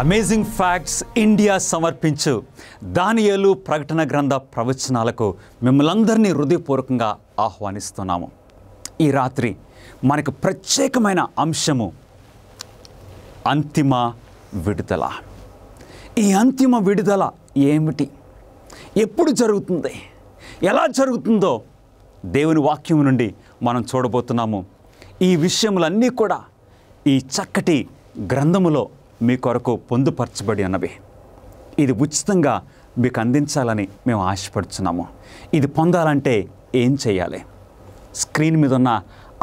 Amazing facts India సమర్పించు దానియేలు ప్రకటన గ్రంథ ప్రవచనాలకు మిమ్మల్ని అందరినీ హృదయపూర్వకంగా ఆహ్వానిస్తున్నాము. ఈ రాత్రి మనకు ప్రత్యేకమైన అంశము అంతిమ విడుదల. ఈ అంతిమ విడుదల ఏమిటి, ఎప్పుడు జరుగుతుంది, ఎలా జరుగుతుందో దేవుని వాక్యం నుండి మనం చూడబోతున్నాము. ఈ విషయములన్నీ కూడా ఈ చక్కటి గ్రంథములో మీ కొరకు పొందుపరచబడి ఉన్నవి. ఇది ఉచితంగా మీకు అందించాలని మేము ఆశపడుతున్నాము. ఇది పొందాలంటే ఏం చేయాలి? స్క్రీన్ మీద ఉన్న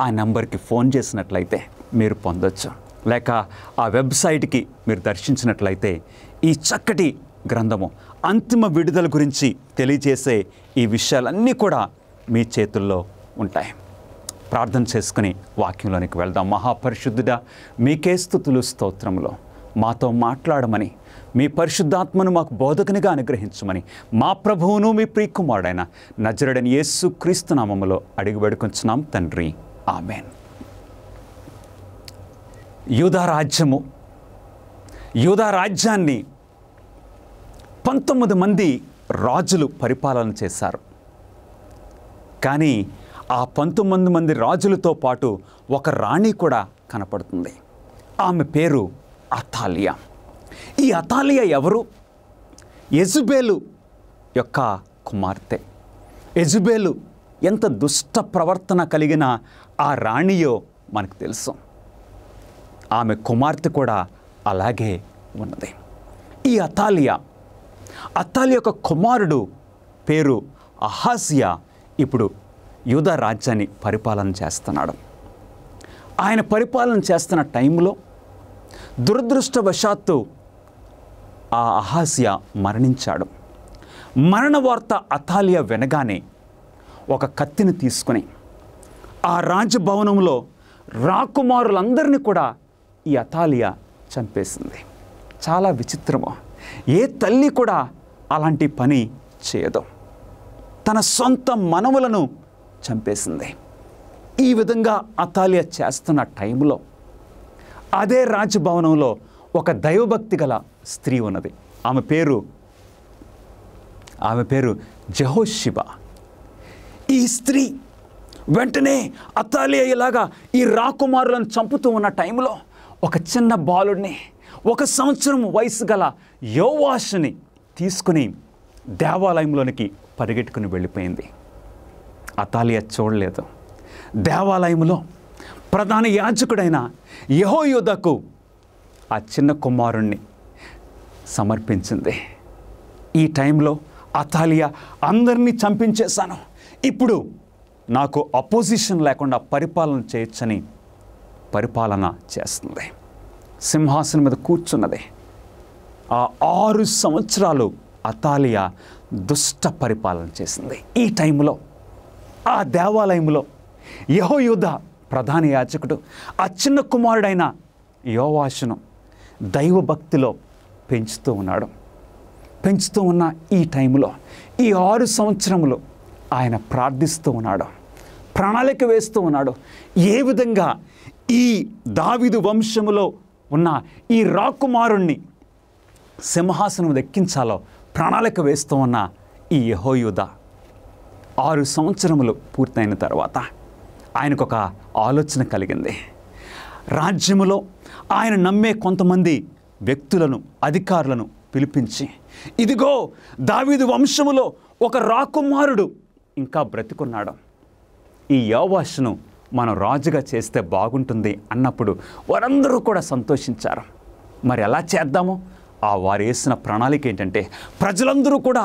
ఆ నెంబర్కి ఫోన్ చేసినట్లయితే మీరు పొందొచ్చు, లేక ఆ వెబ్సైట్కి మీరు దర్శించినట్లయితే ఈ చక్కటి గ్రంథము అంతిమ విడుదల గురించి తెలియజేసే ఈ విషయాలన్నీ కూడా మీ చేతుల్లో ఉంటాయి. ప్రార్థన చేసుకుని వాక్యంలోనికి వెళ్దాం. మహాపరిశుద్ధుడా, మీకే స్తుతులు స్తోత్రములు. మాతో మాట్లాడమని, మీ పరిశుద్ధాత్మను మాకు బోధకునిగా అనుగ్రహించమని మా ప్రభువును మీ ప్రియకుమారుడైన నజరుడైన యేసు క్రీస్తు నామములో అడిగి వేడుకొంచున్నాం తండ్రి, ఆమేన్. యూదా రాజ్యాన్ని 19 మంది రాజులు పరిపాలన చేశారు. కానీ ఆ 19 మంది రాజులతో పాటు ఒక రాణి కూడా కనపడుతుంది. ఆమె పేరు అతాలియా. ఈ అతాలియా ఎవరు? యెజబెలు యొక్క కుమార్తె. యెజబెలు ఎంత దుష్ట ప్రవర్తన కలిగిన ఆ రాణియో మనకు తెలుసు. ఆమె కుమార్తె కూడా అలాగే ఉన్నది. ఈ అతాలియా యొక్క కుమారుడు పేరు అహాజియా ఇప్పుడు యూదా రాజ్యాన్ని పరిపాలన చేస్తున్నాడు. ఆయన పరిపాలన చేస్తున్న టైంలో దురదృష్టవశాత్తు ఆ అహాజియా మరణించాడు. మరణ వార్త అతాలియా వినగానే ఒక కత్తిని తీసుకుని ఆ రాజభవనంలో రాకుమారులందరినీ కూడా ఈ అతాలియా చంపేసింది. చాలా విచిత్రము. ఏ తల్లి కూడా అలాంటి పని చేయదు. తన సొంత మనవలను చంపేసింది. ఈ విధంగా అతాలియా చేస్తున్న టైంలో అదే రాజభవనంలో ఒక దైవభక్తి గల స్త్రీ ఉన్నది. ఆమె పేరు జెహోషిబా. ఈ స్త్రీ వెంటనే అతాలియా ఇలాగా ఈ రాకుమారులను చంపుతూ ఉన్న టైంలో ఒక చిన్న బాలుడిని, 1 సంవత్సరం వయసు గల యోవాషుని తీసుకుని దేవాలయంలోనికి పరిగెట్టుకుని వెళ్ళిపోయింది. అతాలియా చూడలేదు. దేవాలయంలో ప్రధాన యాజకుడైన యెహోయాదాకు ఆ చిన్న కుమారుణ్ణి సమర్పించింది. ఈ టైంలో అతాలియా అందరినీ చంపించేశాను, ఇప్పుడు నాకు అపోజిషన్ లేకుండా పరిపాలన చేయొచ్చని పరిపాలన చేస్తుంది. సింహాసనం మీద కూర్చున్నది. ఆ 6 సంవత్సరాలు అతాలియా దుష్ట పరిపాలన చేసింది. ఈ టైంలో ఆ దేవాలయంలో యెహోయాదా ప్రధాన యాజకుడు ఆ చిన్న కుమారుడైన యోవాషును దైవభక్తిలో పెంచుతూ ఉన్న ఈ టైంలో ఈ 6 సంవత్సరములు ఆయన ప్రార్థిస్తూ ఉన్నాడు, ప్రణాళిక వేస్తూ ఉన్నాడు. ఏ విధంగా ఈ దావీదు వంశములో ఉన్న ఈ రాకుమారుణ్ణి సింహాసనం ఎక్కించాలో ప్రణాళిక వేస్తూ ఉన్న ఈ యెహోయాదా 6 సంవత్సరములు పూర్తయిన తర్వాత ఆయనకు ఒక ఆలోచన కలిగింది. రాజ్యములో ఆయన నమ్మే కొంతమంది వ్యక్తులను, అధికారులను పిలిపించి, ఇదిగో దావీదు వంశములో ఒక రాకుమారుడు ఇంకా బ్రతికున్నాడు, ఈ యోవాషును మనం రాజుగా చేస్తే బాగుంటుంది అన్నప్పుడు వారందరూ కూడా సంతోషించారు. మరి ఎలా చేద్దాము? వారు వేసిన ప్రణాళిక ఏంటంటే, ప్రజలందరూ కూడా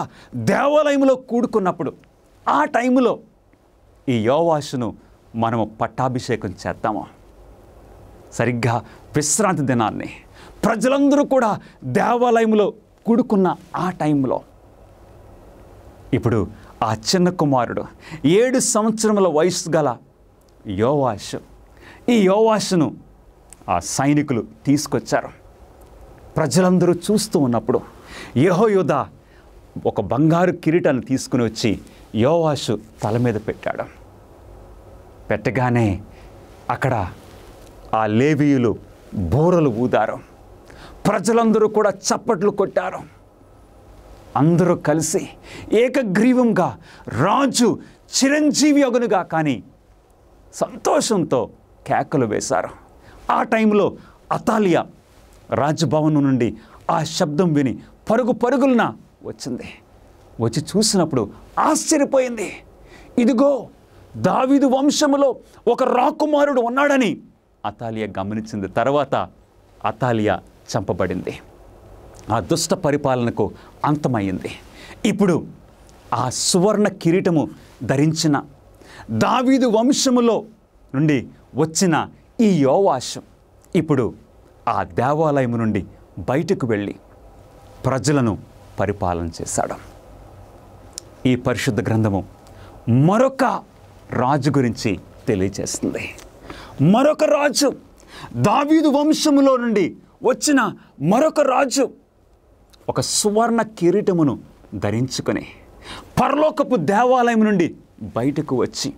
దేవాలయంలో కూడుకున్నప్పుడు ఆ టైంలో ఈ యోవాషును మనము పట్టాభిషేకం చేద్దాము. సరిగ్గా విశ్రాంతి దినాన్ని ప్రజలందరూ కూడా దేవాలయంలో కూడుకున్న ఆ టైంలో ఇప్పుడు ఆ చిన్న కుమారుడు 7 సంవత్సరముల వయసు గల యోవాషు, ఈ యోవాషును ఆ సైనికులు తీసుకొచ్చారు. ప్రజలందరూ చూస్తూ ఉన్నప్పుడు యెహోయాదా ఒక బంగారు కిరీటాన్ని తీసుకుని వచ్చి యోవాషు తల మీద పెట్టాడు. పెట్టగానే అక్కడ ఆ లేవీయులు బూరలు ఊదారు, ప్రజలందరూ కూడా చప్పట్లు కొట్టారు. అందరూ కలిసి ఏకగ్రీవంగా రాజు చిరంజీవి అగునుగా కానీ సంతోషంతో కేకలు వేశారు. ఆ టైంలో అతాలియా రాజభవనం నుండి ఆ శబ్దం విని పరుగున వచ్చింది. వచ్చి చూసినప్పుడు ఆశ్చర్యపోయింది. ఇదిగో దావీదు వంశములో ఒక రాకుమారుడు ఉన్నాడని అతాలియా గమనించింది. తర్వాత అతాలియా చంపబడింది. ఆ దుష్ట పరిపాలనకు అంతమైంది. ఇప్పుడు ఆ సువర్ణ కిరీటము ధరించిన దావీదు వంశములో నుండి వచ్చిన ఈ యోవాషు ఇప్పుడు ఆ దేవాలయం నుండి బయటకు వెళ్ళి ప్రజలను పరిపాలన చేశాడు. ఈ పరిశుద్ధ గ్రంథము మరొక రాజు గురించి తెలియజేస్తుంది. మరొక రాజు, దావీదు వంశములో నుండి వచ్చిన మరొక రాజు ఒక సువర్ణ కిరీటమును ధరించుకొని పరలోకపు దేవాలయం నుండి బయటకు వచ్చి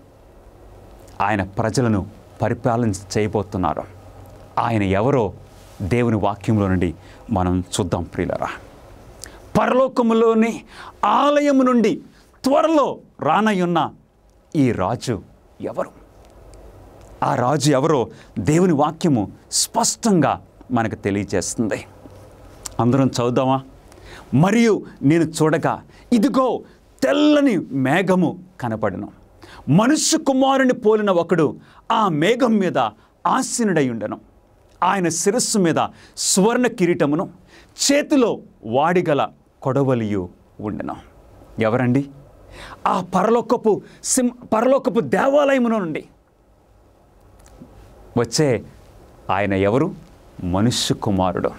ఆయన ప్రజలను పరిపాలన చేయబోతున్నారు. ఆయన ఎవరో దేవుని వాక్యంలో నుండి మనం చూద్దాం ప్రియులారా. పరలోకములోని ఆలయము నుండి త్వరలో రానయ్యున్న ఈ రాజు ఎవరు? ఆ రాజు ఎవరో దేవుని వాక్యము స్పష్టంగా మనకు తెలియజేస్తుంది. అందరం చదువుదామా? మరియు నేను చూడగా ఇదిగో తెల్లని మేఘము కనపడెను. మనుష్య కుమారుని పోలిన ఒకడు ఆ మేఘం మీద ఆసీనుడై ఉండెను. ఆయన శిరస్సు మీద సువర్ణ కిరీటమును, చేతిలో వాడిగల కొడవలియు ఉండెను. ఎవరండి? ఆ పరలోకపు దేవాలయమును నుండి వచ్చే ఆయన ఎవరు? మనుష్య కుమారుడు,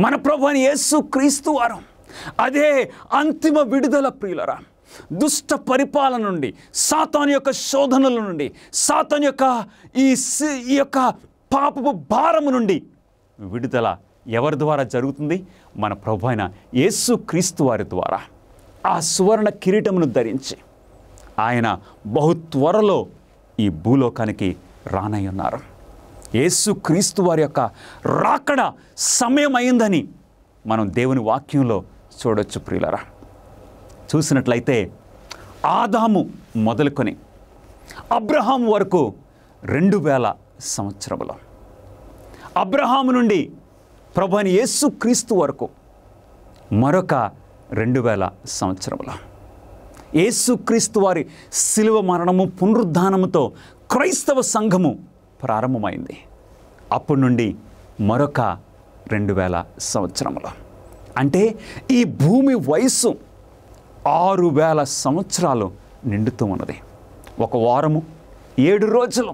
మన ప్రభువైన యేసు క్రీస్తు వారు. అదే అంతిమ విడుదల ప్రియులరా. దుష్ట పరిపాలన నుండి, సాతాను యొక్క శోధనల నుండి, సాతాను యొక్క ఈ యొక్క పాపపు భారము నుండి విడుదల ఎవరి ద్వారా జరుగుతుంది? మన ప్రభువైన యేసు క్రీస్తు వారి ద్వారా. ఆ సువర్ణ కిరీటమును ధరించి ఆయన బహు త్వరలో ఈ భూలోకానికి రానయ్యున్నారు. యేసు క్రీస్తు వారి యొక్క రాకడ సమయం అయిందని మనం దేవుని వాక్యంలో చూడొచ్చు ప్రియులరా. చూసినట్లయితే ఆదాము మొదలుకొని అబ్రహాము వరకు 2000 సంవత్సరములు, అబ్రహాము నుండి ప్రభువైన యేసు క్రీస్తు వరకు మరొక 2000 సంవత్సరములు. యేసు క్రీస్తు వారి శిలువ మరణము పునరుద్ధానముతో క్రైస్తవ సంఘము ప్రారంభమైంది. అప్పటి నుండి మరొక 2000 సంవత్సరములు. అంటే ఈ భూమి వయస్సు 6000 సంవత్సరాలు నిండుతూ ఉన్నది. ఒక వారము 7 రోజులు,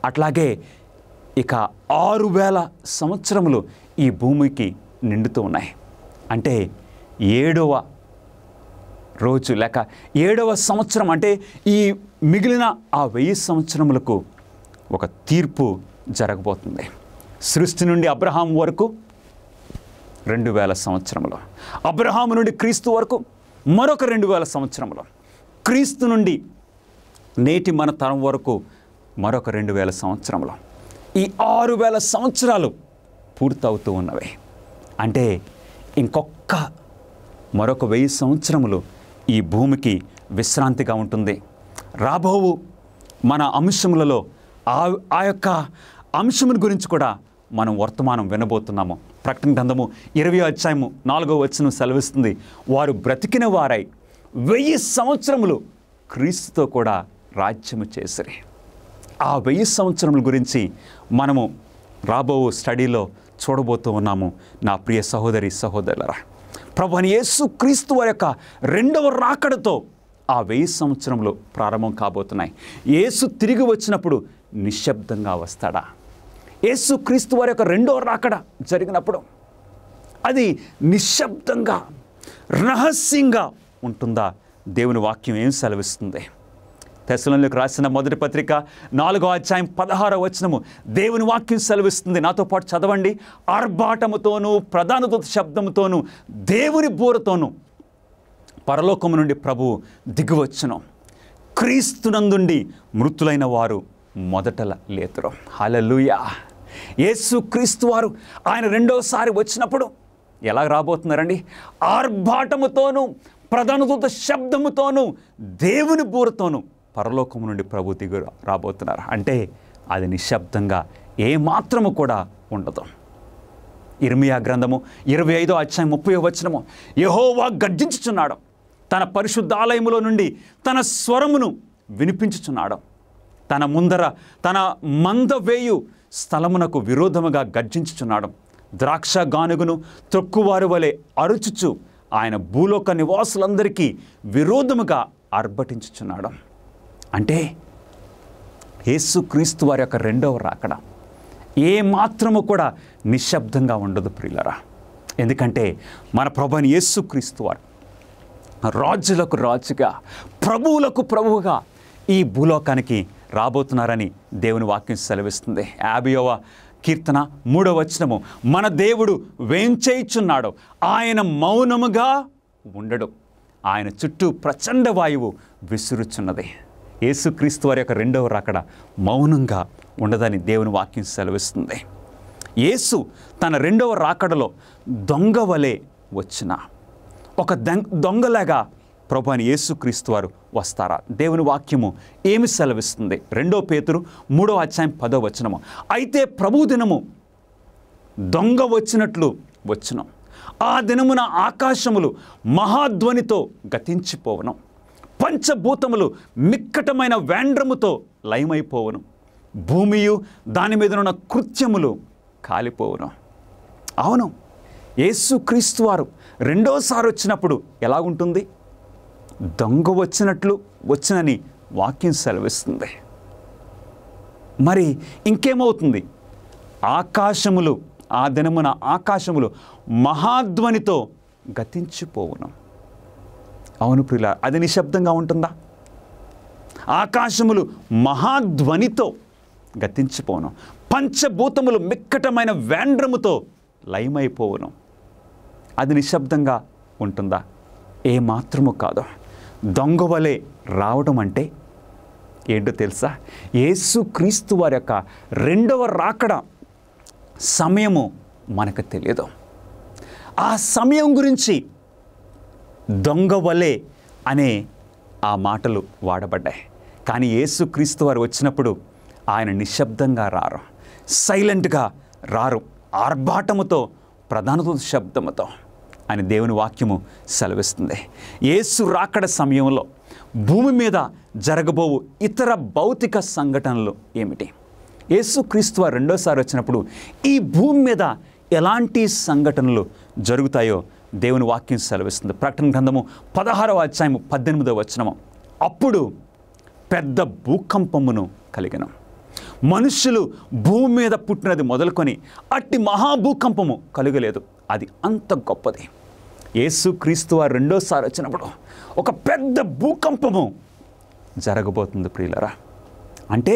అట్లాగే ఇక 6000 సంవత్సరములు ఈ భూమికి నిండుతూ ఉన్నాయి. అంటే 7వ రోజు లేక 7వ సంవత్సరం, అంటే ఈ మిగిలిన ఆ 1000 సంవత్సరములకు ఒక తీర్పు జరగబోతుంది. సృష్టి నుండి అబ్రహాము వరకు 2000 సంవత్సరములు, అబ్రహాము నుండి క్రీస్తు వరకు మరొక 2000 సంవత్సరములు, క్రీస్తు నుండి నేటి మన తరం వరకు మరొక 2000 సంవత్సరములు. ఈ 6000 సంవత్సరాలు పూర్తవుతూ ఉన్నవి. అంటే ఇంకొక మరొక 1000 సంవత్సరములు ఈ భూమికి విశ్రాంతిగా ఉంటుంది. రాబోవు మన అంశములలో ఆ యొక్క అంశముల గురించి కూడా మనం వర్తమానం వినబోతున్నాము. ప్రకటన గ్రంథము 20వ అధ్యాయము 4వ వచనం సెలవిస్తుంది, వారు బ్రతికిన వారై 1000 సంవత్సరములు క్రీస్తుతో కూడా రాజ్యము చేసిరి. ఆ 1000 సంవత్సరముల గురించి మనము రాబో స్టడీలో చూడబోతూ ఉన్నాము. నా ప్రియ సహోదరి సహోదరులరా, ప్రభువైన యేసు క్రీస్తు వారి యొక్క రెండవ రాకడతో ఆ 1000 సంవత్సరములు ప్రారంభం కాబోతున్నాయి. యేసు తిరిగి వచ్చినప్పుడు నిశ్శబ్దంగా వస్తాడా? యేసు క్రీస్తు వారి యొక్క రెండవ రాకడ జరిగినప్పుడు అది నిశ్శబ్దంగా రహస్యంగా ఉంటుందా? దేవుని వాక్యం ఏం సెలవిస్తుంది? తెస్సలోనికీయులకు రాసిన మొదటి పత్రిక 4వ అధ్యాయం 16వ వచనము దేవుని వాక్యం సెలవిస్తుంది. నాతో పాటు చదవండి. ఆర్భాటముతోనూ ప్రధాన దూత శబ్దముతోనూ దేవుని బూరతోనూ పరలోకము నుండి ప్రభువు దిగివచ్చును. క్రీస్తునందుండి మృతులైన వారు మొదటల లేతురు. హల్లెలూయా. యేసు క్రీస్తు వారు ఆయన రెండోసారి వచ్చినప్పుడు ఎలా రాబోతున్నారండి? ఆర్భాటముతోనూ ప్రధాన దూత శబ్దముతోనూ దేవుని బూరతోనూ పరలోకము నుండి ప్రభు దిగు రాబోతున్నారు. అంటే అది నిశ్శబ్దంగా ఏమాత్రము కూడా ఉండదు. ఇర్మియా గ్రంథము 25వ అధ్యాయం 30వ వచనము, యెహోవా గర్జించుచున్నాడు, తన పరిశుద్ధాలయములో నుండి తన స్వరమును వినిపించుచున్నాడు. తన ముందర తన మందవేయు స్థలమునకు విరోధముగా గర్జించుచున్నాడు. ద్రాక్ష గానుగును త్రొక్కువారి వలె అరుచుచు ఆయన భూలోక నివాసులందరికీ విరోధముగా ఆర్భటించుచున్నాడు. అంటే యేసు క్రీస్తు వారి యొక్క రెండవ రాకడ ఏ మాత్రము కూడా నిశ్శబ్దంగా ఉండదు ప్రియులరా. ఎందుకంటే మన ప్రభువైన యేసు క్రీస్తు వారు రాజులకు రాజుగా ప్రభువులకు ప్రభువుగా ఈ భూలోకానికి రాబోతున్నారని దేవుని వాక్యం సెలవిస్తుంది. 50వ కీర్తన 3వ వచనము, మన దేవుడు వేంచేయుచున్నాడు, ఆయన మౌనముగా ఉండడు, ఆయన చుట్టూ ప్రచండ వాయువు విసురుచున్నది. యేసుక్రీస్తు వారి యొక్క రెండవ రాకడ మౌనంగా ఉండదని దేవుని వాక్యం సెలవిస్తుంది. యేసు తన రెండవ రాకడలో దొంగ వలె వచ్చిన ఒక దొంగలాగా ప్రభువైన యేసుక్రీస్తు వారు వస్తారా? దేవుని వాక్యము ఏమి సెలవిస్తుంది? 2 పేతురు 3వ అధ్యాయం 10వ వచనము, అయితే ప్రభు దినము దొంగ వచ్చినట్లు వచ్చును, ఆ దినమున ఆకాశములు మహాధ్వనితో గతించిపోవను, పంచభూతములు మిక్కటమైన వేండ్రముతో లయమైపోవను, భూమియు దాని మీద ఉన్న కృత్యములు కాలిపోవను. అవును, యేసుక్రీస్తు వారు రెండోసారి వచ్చినప్పుడు ఎలాగుంటుంది? దొంగ వచ్చినట్లు వచ్చునని వాక్యం సెలవిస్తుంది. మరి ఇంకేమవుతుంది? ఆకాశములు, ఆ దినమున ఆకాశములు మహాధ్వనితో గతించిపోవును. అవును ప్రియులారా, అది నిశ్శబ్దంగా ఉంటుందా? ఆకాశములు మహాధ్వనితో గతించిపోవును, పంచభూతములు మిక్కటమైన వేండ్రముతో లయమైపోవును. అది నిశ్శబ్దంగా ఉంటుందా? ఏమాత్రము కాదు. దొంగ వలె రావడం అంటే ఏంటో తెలుసా? యేసుక్రీస్తు వారి యొక్క రెండవ రాకడ సమయము మనకు తెలియదు. ఆ సమయం గురించి దొంగ వలె అనే ఆ మాటలు వాడబడ్డాయి. కానీ యేసుక్రీస్తు వారు వచ్చినప్పుడు ఆయన నిశ్శబ్దంగా రారు, సైలెంట్గా రారు, ఆర్భాటముతో ప్రధాన శబ్దముతో అని దేవుని వాక్యము సెలవిస్తుంది. యేసు రాకడ సమయంలో భూమి మీద జరగబోవు ఇతర భౌతిక సంఘటనలు ఏమిటి? యేసుక్రీస్తు వారు రెండోసారి వచ్చినప్పుడు ఈ భూమి మీద ఎలాంటి సంఘటనలు జరుగుతాయో దేవుని వాక్యం సెలవిస్తుంది. ప్రకటన గ్రంథము 16వ అధ్యాయము 18వ వచనము, అప్పుడు పెద్ద భూకంపమును కలిగెను, మనుష్యులు భూమి మీద పుట్టినది మొదలుకొని అట్టి మహాభూకంపము కలుగలేదు, అది అంత గొప్పది. యేసుక్రీస్తు వారు రెండోసారి వచ్చినప్పుడు ఒక పెద్ద భూకంపము జరగబోతుంది ప్రియులరా. అంటే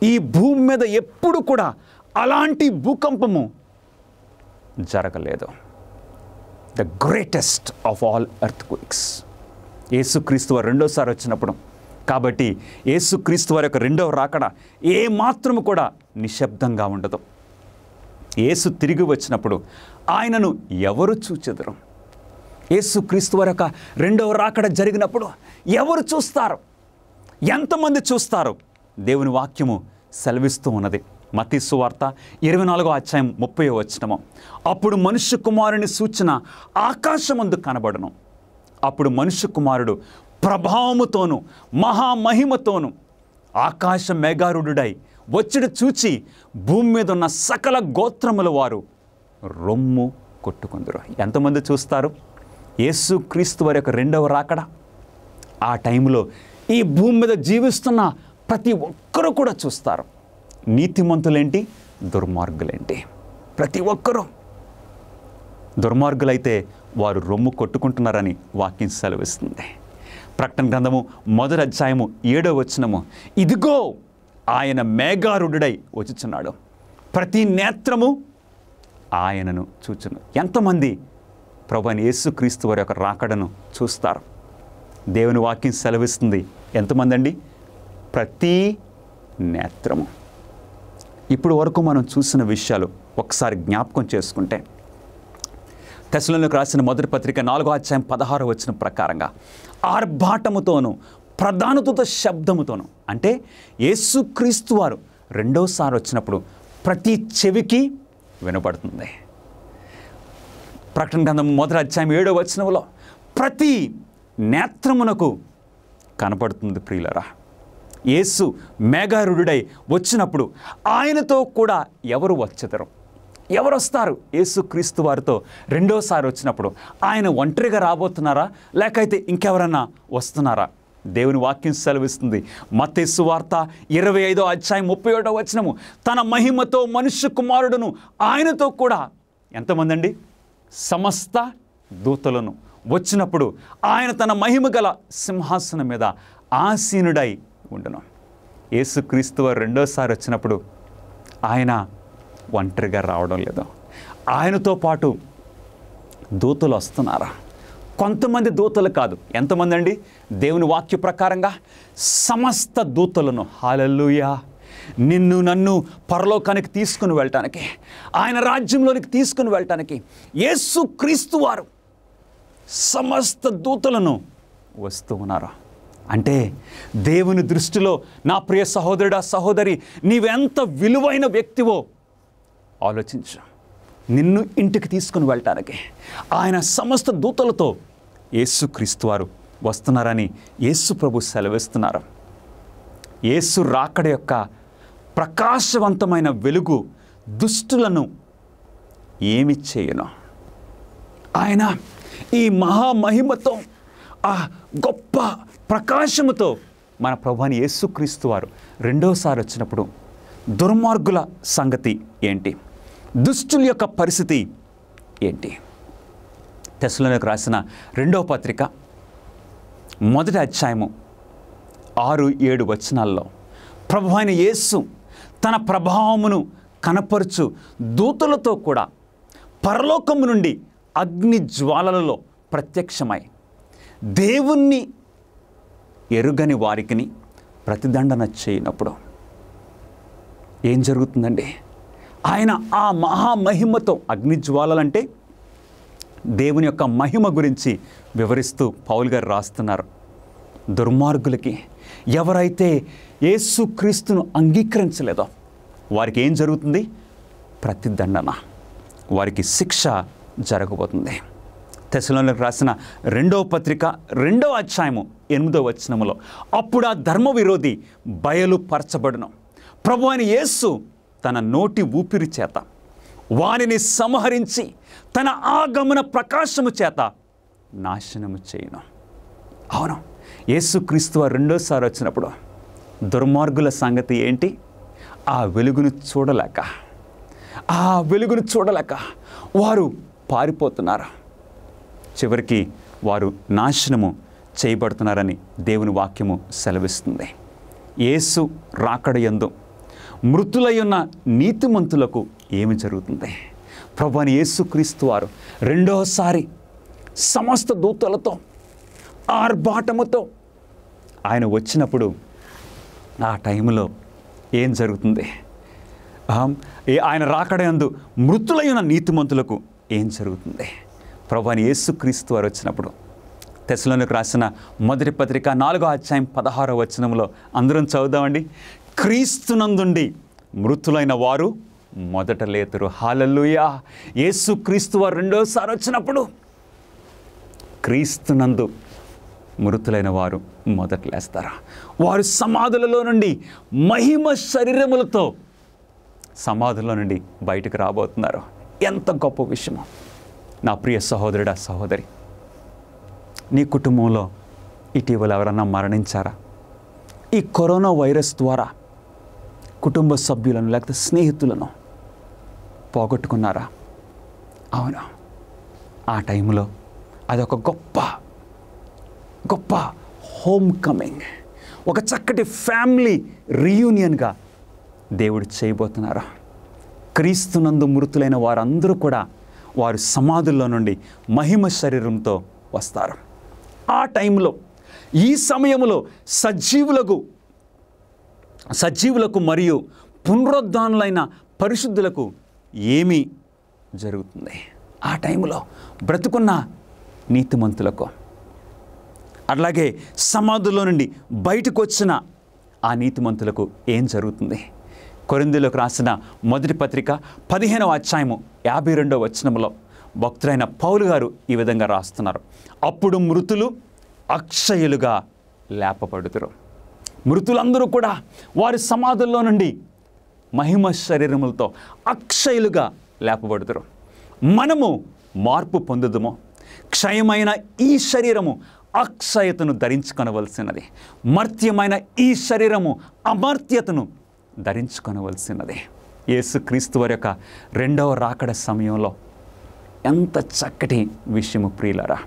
ఈ భూమి మీద ఎప్పుడు కూడా అలాంటి భూకంపము జరగలేదు. The greatest of all earthquakes యేసుక్రీస్తు వారు రెండోసారి వచ్చినప్పుడు. కాబట్టి యేసుక్రీస్తు వారి యొక్క రెండవ రాకడ ఏ మాత్రము కూడా నిశ్శబ్దంగా ఉండదు. యేసు తిరిగి వచ్చినప్పుడు ఆయనను ఎవరు చూచెదరు? యేసుక్రీస్తు వారి యొక్క రెండవ రాకడ జరిగినప్పుడు ఎవరు చూస్తారు? ఎంతమంది చూస్తారు? దేవుని వాక్యము సెలవిస్తూ ఉన్నది. మత్తయి సువార్త 24వ అధ్యాయం 30వ వచనము. అప్పుడు మనుష్య కుమారుని సూచన ఆకాశమందు కనబడును. అప్పుడు మనుష్య కుమారుడు ప్రభావముతోను మహామహిమతోను ఆకాశ మేఘారూఢుడై వచ్చుడు చూచి భూమి మీద ఉన్న సకల గోత్రముల వారు రొమ్ము కొట్టుకుందరు. ఎంతమంది చూస్తారు యేసు క్రీస్తు వారి యొక్క రెండవ రాకడ? ఆ టైంలో ఈ భూమి మీద జీవిస్తున్న ప్రతి ఒక్కరూ కూడా చూస్తారు. నీతిమంతులేంటి, దుర్మార్గులేంటి, ప్రతి ఒక్కరూ. దుర్మార్గులైతే వారు రొమ్ము కొట్టుకుంటున్నారని వాక్యం సెలవిస్తుంది. ప్రకటన గ్రంథము 1వ అధ్యాయము 7వ వచనము, ఇదిగో ఆయన మేఘారూఢుడై వచ్చుచున్నాడు, ప్రతి నేత్రము ఆయనను చూచును. ఎంతమంది ప్రభువైన యేసుక్రీస్తు వారి యొక్క రాకడను చూస్తారు? దేవుని వాక్యం సెలవిస్తుంది. ఎంతమంది అండి? ప్రతి నేత్రము. ఇప్పుడు వరకు మనం చూసిన విషయాలు ఒకసారి జ్ఞాపకం చేసుకుంటే, తెస్సలోనికీయులకు రాసిన మొదటి పత్రిక 4వ అధ్యాయం 16వ వచనం ప్రకారంగా ఆర్భాటముతోను ప్రధాన దూత శబ్దముతోను, అంటే యేసుక్రీస్తు వారు రెండోసారి వచ్చినప్పుడు ప్రతి చెవికి వినపడుతుంది. ప్రకటన గ్రంథం 1వ అధ్యాయం 7వ వచనంలో ప్రతి నేత్రమునకు కనపడుతుంది. ప్రియులరా, యేసు మేఘారూఢుడై వచ్చినప్పుడు ఆయనతో కూడా ఎవరు వచ్చెదరు? ఎవరు వస్తారు యేసుక్రీస్తు వారితో రెండోసారి వచ్చినప్పుడు? ఆయన ఒంటరిగా రాబోతున్నారా, లేకైతే ఇంకెవరన్నా వస్తున్నారా? దేవుని వాక్యం సెలవిస్తుంది. మత్తయి సువార్త 25వ అధ్యాయం 37వ వచనము, తన మహిమతో మనుష్య కుమారుడును ఆయనతో కూడా ఎంతమంది అండి? సమస్త దూతలను వచ్చినప్పుడు ఆయన తన మహిమ గల సింహాసనం మీద ఆసీనుడై ఉండును. యేసుక్రీస్తు వారు రెండోసారి వచ్చినప్పుడు ఆయన ఒంటరిగా రావడం లేదు. ఆయనతో పాటు దూతలు వస్తున్నారా? కొంతమంది దూతలు కాదు. ఎంతమంది అండి? దేవుని వాక్య ప్రకారంగా సమస్త దూతలను, హల్లెలూయా, నిన్ను నన్ను పరలోకానికి తీసుకుని వెళ్ళటానికి, ఆయన రాజ్యంలోనికి తీసుకుని వెళ్ళటానికి యేసుక్రీస్తు వారు సమస్త దూతలను వస్తూ ఉన్నారు. అంటే దేవుని దృష్టిలో నా ప్రియ సహోదరుడా, సహోదరి, నీవెంత విలువైన వ్యక్తివో ఆలోచించు. నిన్ను ఇంటికి తీసుకుని వెళ్ళటానికి ఆయన సమస్త దూతలతో యేసుక్రీస్తు వారు వస్తున్నారని యేసు ప్రభు సెలవిస్తున్నారు. యేసు రాకడ యొక్క ప్రకాశవంతమైన వెలుగు దుష్టులను ఏమి చేయను? ఆయన ఈ మహామహిమతో, ఆ గొప్ప ప్రకాశముతో మన ప్రభువైన యేసుక్రీస్తు వారు రెండోసారి వచ్చినప్పుడు దుర్మార్గుల సంగతి ఏంటి? దుష్టుల యొక్క పరిస్థితి ఏంటి? తెస్సలోనికీయులకు రాసిన 2వ పత్రిక 1వ అధ్యాయము 6-7 వచనాల్లో ప్రభువైన యేసు తన ప్రభావమును కనపరుచు దూతలతో కూడా పరలోకము నుండి అగ్ని జ్వాలలలో ప్రత్యక్షమై దేవుణ్ణి ఎరుగని వారికిని ప్రతిదండన చేయనప్పుడు ఏం జరుగుతుందండి? ఆయన ఆ మహామహిమతో, అగ్నిజ్వాలలంటే దేవుని యొక్క మహిమ గురించి వివరిస్తూ పౌలు గారు రాస్తున్నారు. దుర్మార్గులకి, ఎవరైతే యేసుక్రీస్తును అంగీకరించలేదో వారికి ఏం జరుగుతుంది? ప్రతిదండన, వారికి శిక్ష జరగబోతుంది. తెస్సలోనికీయులకు రాసిన 2వ పత్రిక 2వ అధ్యాయము 8వ వచనములో, అప్పుడు ఆ ధర్మ విరోధి బయలుపరచబడును, ప్రభువైన యేసు తన నోటి ఊపిరి చేత వారిని సంహరించి తన ఆగమన ప్రకాశము చేత నాశనము చేయను. అవును, యేసుక్రీస్తు వారు రెండోసారి వచ్చినప్పుడు దుర్మార్గుల సంగతి ఏంటి? ఆ వెలుగును చూడలేక వారు పారిపోతున్నారు. చివరికి వారు నాశనము చేయబడుతున్నారని దేవుని వాక్యము సెలవిస్తుంది. యేసు రాకడయందు మృతులయ్యున్న నీతిమంతులకు ఏమి జరుగుతుంది? ప్రభువైన యేసుక్రీస్తు వారు రెండోసారి సమస్త దూతలతో, ఆర్భాటముతో ఆయన వచ్చినప్పుడు ఆ టైంలో ఏం జరుగుతుంది? ఆయన రాకడయందు మృతులైన నీతిమంతులకు ఏం జరుగుతుంది? ప్రభువైన యేసుక్రీస్తు వారు వచ్చినప్పుడు తెస్సలోనికీయులకు రాసిన మొదటి పత్రిక 4వ అధ్యాయం 16వ వచనంలో అందరం చదువుదామండి. క్రీస్తునందుండి మృతులైన వారు మొదట లేతురు. హల్లెలూయా. యేసుక్రీస్తు వారు రెండోసారి వచ్చినప్పుడు క్రీస్తునందు మృతులైన వారు మొదట లేస్తారు. వారు సమాధులలో నుండి మహిమ శరీరములతో సమాధుల నుండి బయటకు రాబోతున్నారు. ఎంత గొప్ప విషయమో. నా ప్రియ సహోదరుడా, సహోదరి, నీ కుటుంబంలో ఇటీవల ఎవరన్నా మరణించారా? ఈ కరోనా వైరస్ ద్వారా కుటుంబ సభ్యులను లేకపోతే స్నేహితులను పోగొట్టుకున్నారా? అవును. ఆ టైంలో అదొక గొప్ప హోమ్ కమింగ్, ఒక చక్కటి ఫ్యామిలీ రీయూనియన్గా దేవుడు చేయబోతున్నారు. క్రీస్తునందు మృతులైన వారందరూ కూడా వారు సమాధుల్లో నుండి మహిమ శరీరంతో వస్తారు. ఆ టైంలో, ఈ సమయంలో సజీవులకు మరియు పునరుద్ధానులైన పరిశుద్ధులకు ఏమి జరుగుతుంది? ఆ టైంలో బ్రతుకున్న నీతిమంతులకు, అలాగే సమాధుల్లో నుండి బయటకు వచ్చిన ఆ నీతిమంతులకు ఏం జరుగుతుంది? కొరింథీయులకు రాసిన మొదటి పత్రిక 15వ అధ్యాయము 52వ వచనంలో భక్తులైన పౌలు గారు ఈ విధంగా రాస్తున్నారు. అప్పుడు మృతులు అక్షయులుగా లేపబడుతురు. మృతులందరూ కూడా వారి సమాధుల్లో నుండి మహిమ శరీరములతో అక్షయులుగా లేపబడుతురు. మనము మార్పు పొందుదుము. క్షయమైన ఈ శరీరము అక్షయతను ధరించుకొనవలసినది, మర్త్యమైన ఈ శరీరము అమర్త్యతను ధరించుకొనవలసినది. యేసుక్రీస్తు వారి యొక్క రెండవ రాకడ సమయంలో ఎంత చక్కటి విషయము ప్రియులారా.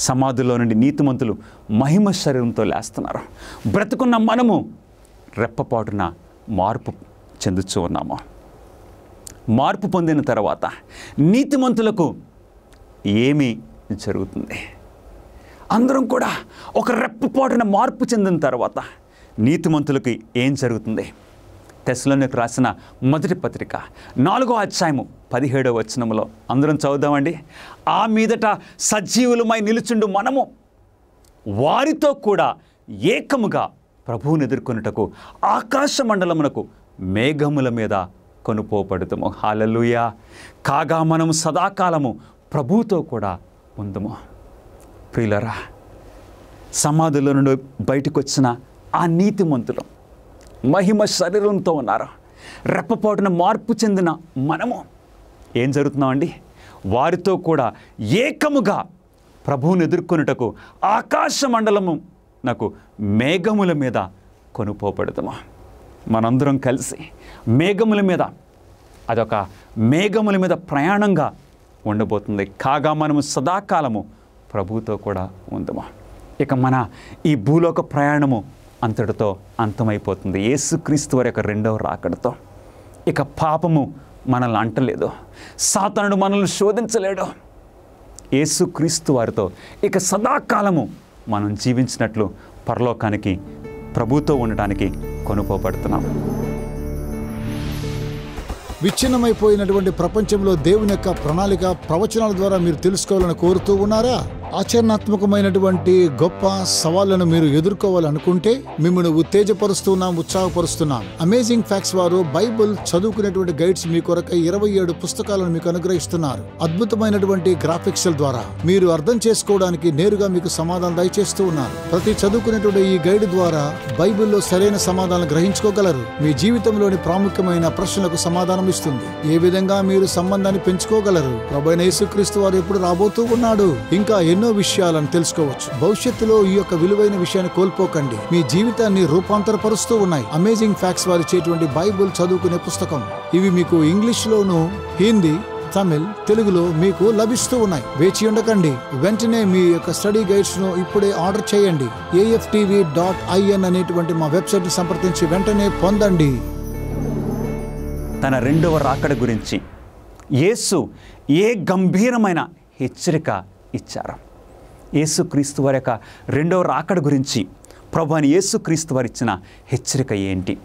సమాధిలో నుండి నీతిమంతులు మహిమ శరీరంతో లేస్తున్నారు. బ్రతుకున్న మనము రెప్పపాటున మార్పు చెందుతూ ఉన్నాము. మార్పు పొందిన తర్వాత నీతిమంతులకు ఏమి జరుగుతుంది? అందరం కూడా ఒక రెప్పపాటున మార్పు చెందిన తర్వాత నీతిమంతులకి ఏం జరుగుతుంది? తెస్సలోనికీయులకు రాసిన మొదటి పత్రిక 4వ అధ్యాయము 17వ వచనంలో అందరం చదువుదామండి. ఆ మీదట సజీవులమై నిలుచుండు మనము వారితో కూడా ఏకముగా ప్రభువుని ఎదుర్కొనుటకు ఆకాశ మండలమునకు మేఘముల మీద కొనుపోబడుతాము. హల్లెలూయా. కాగా మనము సదాకాలము ప్రభువుతో కూడా ఉందము. ప్రియులరా, సమాధుల నుండి బయటకు వచ్చిన ఆ నీతిమంతులు మహిమ శరీరంతో ఉన్నారు. రెప్పపాటున మార్పు చెందిన మనము ఏం జరుగుతున్నామండి? వారితో కూడా ఏకముగా ప్రభువుని ఎదుర్కొనుటకు ఆకాశ మండలము నాకు మేఘముల మీద కొనుపోబడతాము. మనందరం కలిసి మేఘముల మీద, అదొక మేఘముల మీద ప్రయాణంగా ఉండబోతుంది. కాగా మనము సదాకాలము ప్రభువుతో కూడా ఉందము. ఇక మన ఈ భూలోక ప్రయాణము అంతటితో అంతమైపోతుంది యేసుక్రీస్తు వారి యొక్క రెండవ రాకడతో. ఇక పాపము మనల్ని అంటలేదు, సాతానుడు మనల్ని శోధించలేడు. యేసుక్రీస్తు వారితో ఇక సదాకాలము మనం జీవించినట్లు పరలోకానికి ప్రభువుతో ఉండడానికి కొనుకోబడుతున్నాం. విచ్ఛిన్నమైపోయినటువంటి ప్రపంచంలో దేవుని యొక్క ప్రణాళిక ప్రవచనాల ద్వారా మీరు తెలుసుకోవాలని కోరుతూ ఉన్నారా? ఆచరణాత్మకమైనటువంటి గొప్ప సవాళ్లను మీరు ఎదుర్కోవాలనుకుంటే మిమ్మల్ని ఉత్తేజపరుస్తున్నాం, ఉత్సాహపరుస్తున్నాం. అమేజింగ్ ఫ్యాక్ట్స్ వారు బైబిల్ చదువుకునేటువంటి గైడ్స్ మీ కొరకై 27 పుస్తకాలను మీకు అనుగ్రహిస్తున్నారు. అద్భుతమైనటువంటి గ్రాఫిక్స్ ద్వారా మీరు అర్థం చేసుకోవడానికి నేరుగా మీకు సమాధానం దయచేస్తూ ఉన్నారు. ప్రతి చదువుకునేటువంటి ఈ గైడ్ ద్వారా బైబిల్లో సరైన సమాధానం గ్రహించుకోగలరు. మీ జీవితంలోని ప్రాముఖ్యమైన ప్రశ్నలకు సమాధానం ఇస్తుంది. ఏ విధంగా మీరు సంబంధాన్ని పెంచుకోగలరు, ప్రభువైన యేసుక్రీస్తు వారు ఎప్పుడు రాబోతూ ఉన్నాడు, ఇంకా ఎన్నో విషయాలను తెలుసుకోవచ్చు. భవిష్యత్తులో ఈ యొక్క విలువైన విషయాన్ని కోల్పోకండి. మీ జీవితాన్ని రూపాంతరపరుస్తూ ఉన్నాయి అమేజింగ్ ఫ్యాక్ట్స్ వారు ఇచ్చేటువంటి బైబిల్ చదువుకునే పుస్తకం. ఇవి మీకు ఇంగ్లీష్ లోను, హిందీ, తమిళ్, తెలుగులో మీకు లభిస్తూ ఉన్నాయి. వేచి ఉండకండి, వెంటనే మీ యొక్క స్టడీ గైడ్స్ ను ఇప్పుడే ఆర్డర్ చేయండి. AFTV.in అనేటువంటి మా వెబ్సైట్ ని సంప్రదించి వెంటనే పొందండి. తన రెండవ రాకడ గురించి యేసు ఏ గంభీరమైన హెచ్చరిక ఇచ్చారు? యేసుక్రీస్తు వారి యొక్క రెండవ రాకడ గురించి ప్రభువైన యేసుక్రీస్తు వారు ఇచ్చిన హెచ్చరిక ఏంటి?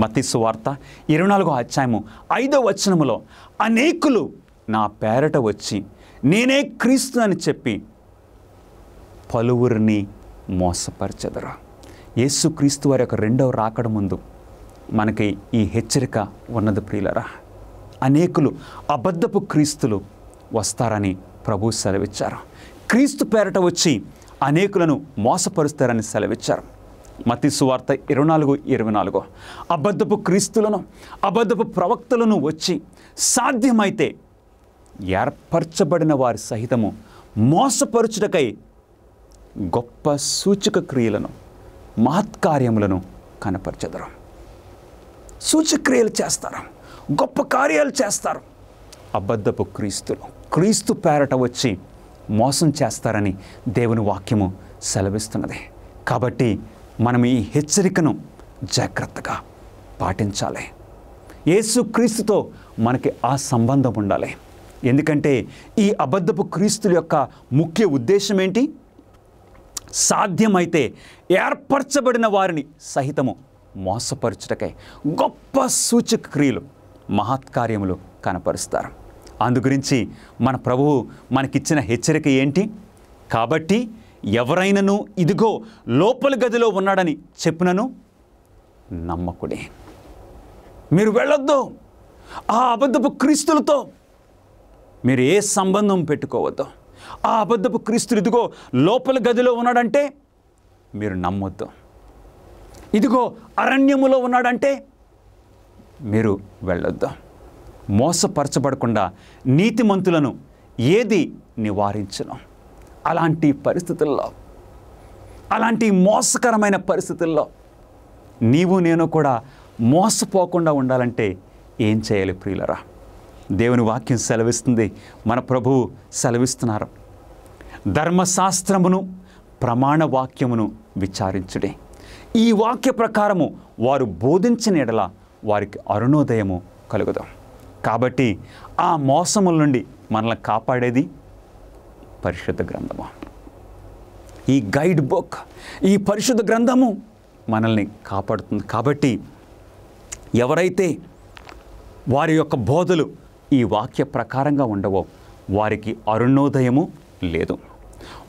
మత్తయి సువార్త 24వ అధ్యాయము 5వ వచనములో అనేకులు నా పేరట వచ్చి నేనే క్రీస్తు అని చెప్పి పలువురిని మోసపరచెదరు. యేసుక్రీస్తు వారి యొక్క రెండవ రాకడ ముందు మనకి ఈ హెచ్చరిక ఉన్నది ప్రియులరా. అనేకులు అబద్ధపు క్రీస్తులు వస్తారని ప్రభు సెలవిచ్చారు. క్రీస్తు పేరట వచ్చి అనేకులను మోసపరుస్తారని సెలవిచ్చారు. మత్తయి సువార్త 24:24 అబద్ధపు క్రీస్తులను, అబద్ధపు ప్రవక్తలను వచ్చి సాధ్యమైతే ఏర్పరచబడిన వారి సహితము మోసపరుచుటకై గొప్ప సూచక క్రియలను, మహత్కార్యములను కనపరచెదరు. సూచక్రియలు చేస్తారు, గొప్ప కార్యాలు చేస్తారు. అబద్ధపు క్రీస్తులు క్రీస్తు పేరట వచ్చి మోసం చేస్తారని దేవుని వాక్యము సెలవిస్తున్నది. కాబట్టి మనం ఈ హెచ్చరికను జాగ్రత్తగా పాటించాలి. యేసు క్రీస్తుతో మనకి ఆ సంబంధం ఉండాలి. ఎందుకంటే ఈ అబద్ధపు క్రీస్తుల యొక్క ముఖ్య ఉద్దేశం ఏంటి? సాధ్యమైతే ఏర్పరచబడిన వారిని సహితము మోసపరచుటకై గొప్ప సూచక క్రియలు, మహత్కార్యములు కనపరుస్తారు. అందుగురించి మన ప్రభువు మనకిచ్చిన హెచ్చరిక ఏంటి? కాబట్టి ఎవరైనను ఇదిగో లోపలి గదిలో ఉన్నాడని చెప్పినను నమ్మకుడి. మీరు వెళ్ళొద్దు. ఆ అబద్ధపు క్రీస్తులతో మీరు ఏ సంబంధం పెట్టుకోవద్దు. ఆ అబద్ధపు క్రీస్తులు ఇదిగో లోపల గదిలో ఉన్నాడంటే మీరు నమ్మొద్దు. ఇదిగో అరణ్యములో ఉన్నాడంటే మీరు వెళ్ళొద్దు. మోసపరచబడకుండా నీతిమంతులను ఏది నివారించును? అలాంటి పరిస్థితుల్లో, అలాంటి మోసకరమైన పరిస్థితుల్లో నీవు నేను కూడా మోసపోకుండా ఉండాలంటే ఏం చేయాలి ప్రియులరా? దేవుని వాక్యం సెలవిస్తుంది, మన ప్రభువు సెలవిస్తున్నారు. ధర్మశాస్త్రమును ప్రమాణ వాక్యమును విచారించుడే. ఈ వాక్య ప్రకారము వారు బోధించిన ఎడల వారికి అరుణోదయము కలుగుదు. కాబట్టి ఆ మోసముల నుండి మనల్ని కాపాడేది పరిశుద్ధ గ్రంథము. ఈ గైడ్ బుక్, ఈ పరిశుద్ధ గ్రంథము మనల్ని కాపాడుతుంది. కాబట్టి ఎవరైతే వారి యొక్క బోధలు ఈ వాక్య ప్రకారంగా ఉండవో వారికి అరుణోదయము లేదు,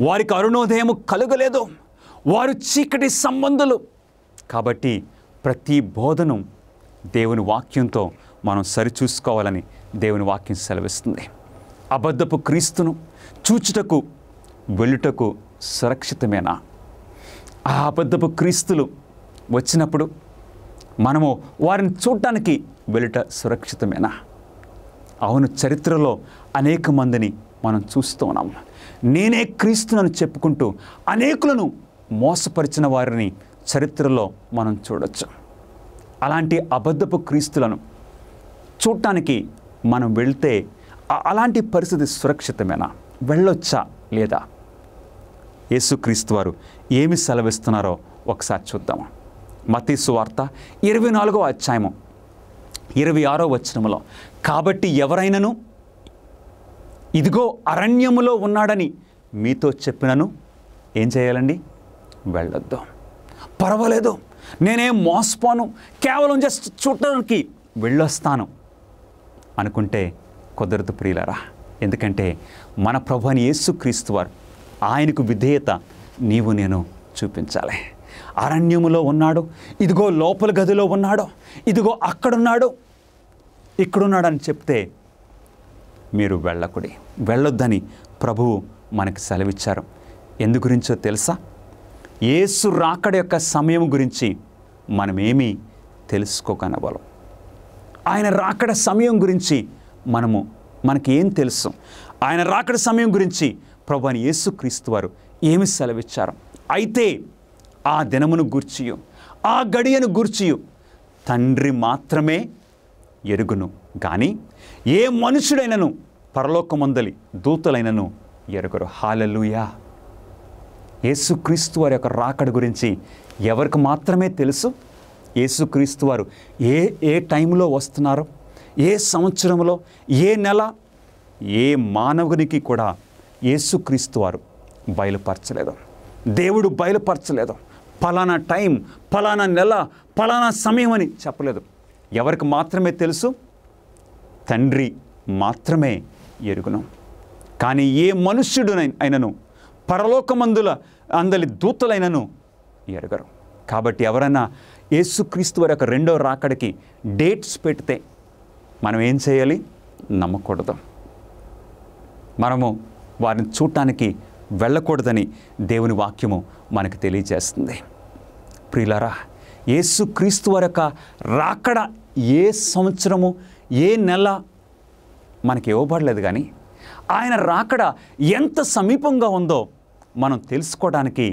వారికి అరుణోదయము కలుగలేదు. వారు చీకటి సంబంధులు. కాబట్టి ప్రతి బోధను దేవుని వాక్యంతో మనం సరిచూసుకోవాలని దేవుని వాక్యం సెలవిస్తుంది. అబద్ధపు క్రీస్తును చూచుటకు వెళ్ళుటకు సురక్షితమేనా? ఆ అబద్ధపు క్రీస్తులు వచ్చినప్పుడు మనము వారిని చూడటానికి వెళ్ళుట సురక్షితమేనా? అవును, చరిత్రలో అనేక మందిని మనం చూస్తూ ఉన్నాం. నేనే క్రీస్తునని చెప్పుకుంటూ అనేకులను మోసపరిచిన వారిని చరిత్రలో మనం చూడొచ్చు. అలాంటి అబద్ధపు క్రీస్తులను చూడటానికి మనం వెళ్తే అలాంటి పరిస్థితి సురక్షితమేనా? వెళ్ళొచ్చా లేదా? యేసుక్రీస్తు వారు ఏమి సెలవిస్తున్నారో ఒకసారి చూద్దాము. మత్తయి సువార్త 24వ అధ్యాయము 26వ వచనములో, కాబట్టి ఎవరైనను ఇదిగో అరణ్యములో ఉన్నాడని మీతో చెప్పినను ఏం చేయాలండి? వెళ్ళొద్దు. పర్వాలేదు, నేనేం మోసపోను, కేవలం జస్ట్ చూడటానికి వెళ్ళొస్తాను అనుకుంటే కుదరదు ప్రియులారా. ఎందుకంటే మన ప్రభు అని యేసుక్రీస్తు వారు, ఆయనకు విధేయత నీవు నేను చూపించాలి. అరణ్యములో ఉన్నాడు, ఇదిగో లోపల గదిలో ఉన్నాడు, ఇదిగో అక్కడున్నాడు, ఇక్కడున్నాడు అని చెప్తే మీరు వెళ్ళొద్దని ప్రభువు మనకు సెలవిచ్చారు. ఎందు గురించో తెలుసా? యేసు రాకడ యొక్క సమయం గురించి మనమేమీ తెలుసుకోకనవలం. ఆయన రాకడ సమయం గురించి మనకి ఏం తెలుసు? ఆయన రాకడ సమయం గురించి ప్రభు అని యేసుక్రీస్తు వారు ఏమి సెలవిచ్చారు? అయితే ఆ దినమును గూర్చియు ఆ గడియను గూర్చియు తండ్రి మాత్రమే ఎరుగును గాని ఏ మనుషుడైనను పరలోకమందలి దూతలైనను ఎరుగరు. హల్లెలూయా. యేసుక్రీస్తు వారి యొక్క రాకడ గురించి ఎవరికి మాత్రమే తెలుసు? యేసుక్రీస్తు వారు ఏ టైంలో వస్తున్నారో, ఏ సంవత్సరంలో, ఏ నెల, ఏ మానవునికి కూడా యేసుక్రీస్తు వారు బయలుపరచలేదు. దేవుడు బయలుపరచలేదు. ఫలానా టైం, ఫలానా నెల, ఫలానా సమయం అని చెప్పలేదు. ఎవరికి మాత్రమే తెలుసు? తండ్రి మాత్రమే ఎరుగును. కానీ ఏ మనుష్యుడు అయినను పరలోకమందుల అందలి దూతలైనను ఎరగరు. కాబట్టి ఎవరైనా యేసుక్రీస్తు వారి యొక్క రెండో రాకడికి డేట్స్ పెడితే మనం ఏం చేయాలి? నమ్మకూడదు. మనము వారిని చూడటానికి వెళ్ళకూడదని దేవుని వాక్యము మనకు తెలియజేస్తుంది. ప్రియులారా, యేసుక్రీస్తు వారి యొక్క రాకడ ఏ సంవత్సరము ఏ నెల మనకి ఇవ్వబడలేదు, కానీ ఆయన రాకడ ఎంత సమీపంగా ఉందో మనం తెలుసుకోవడానికి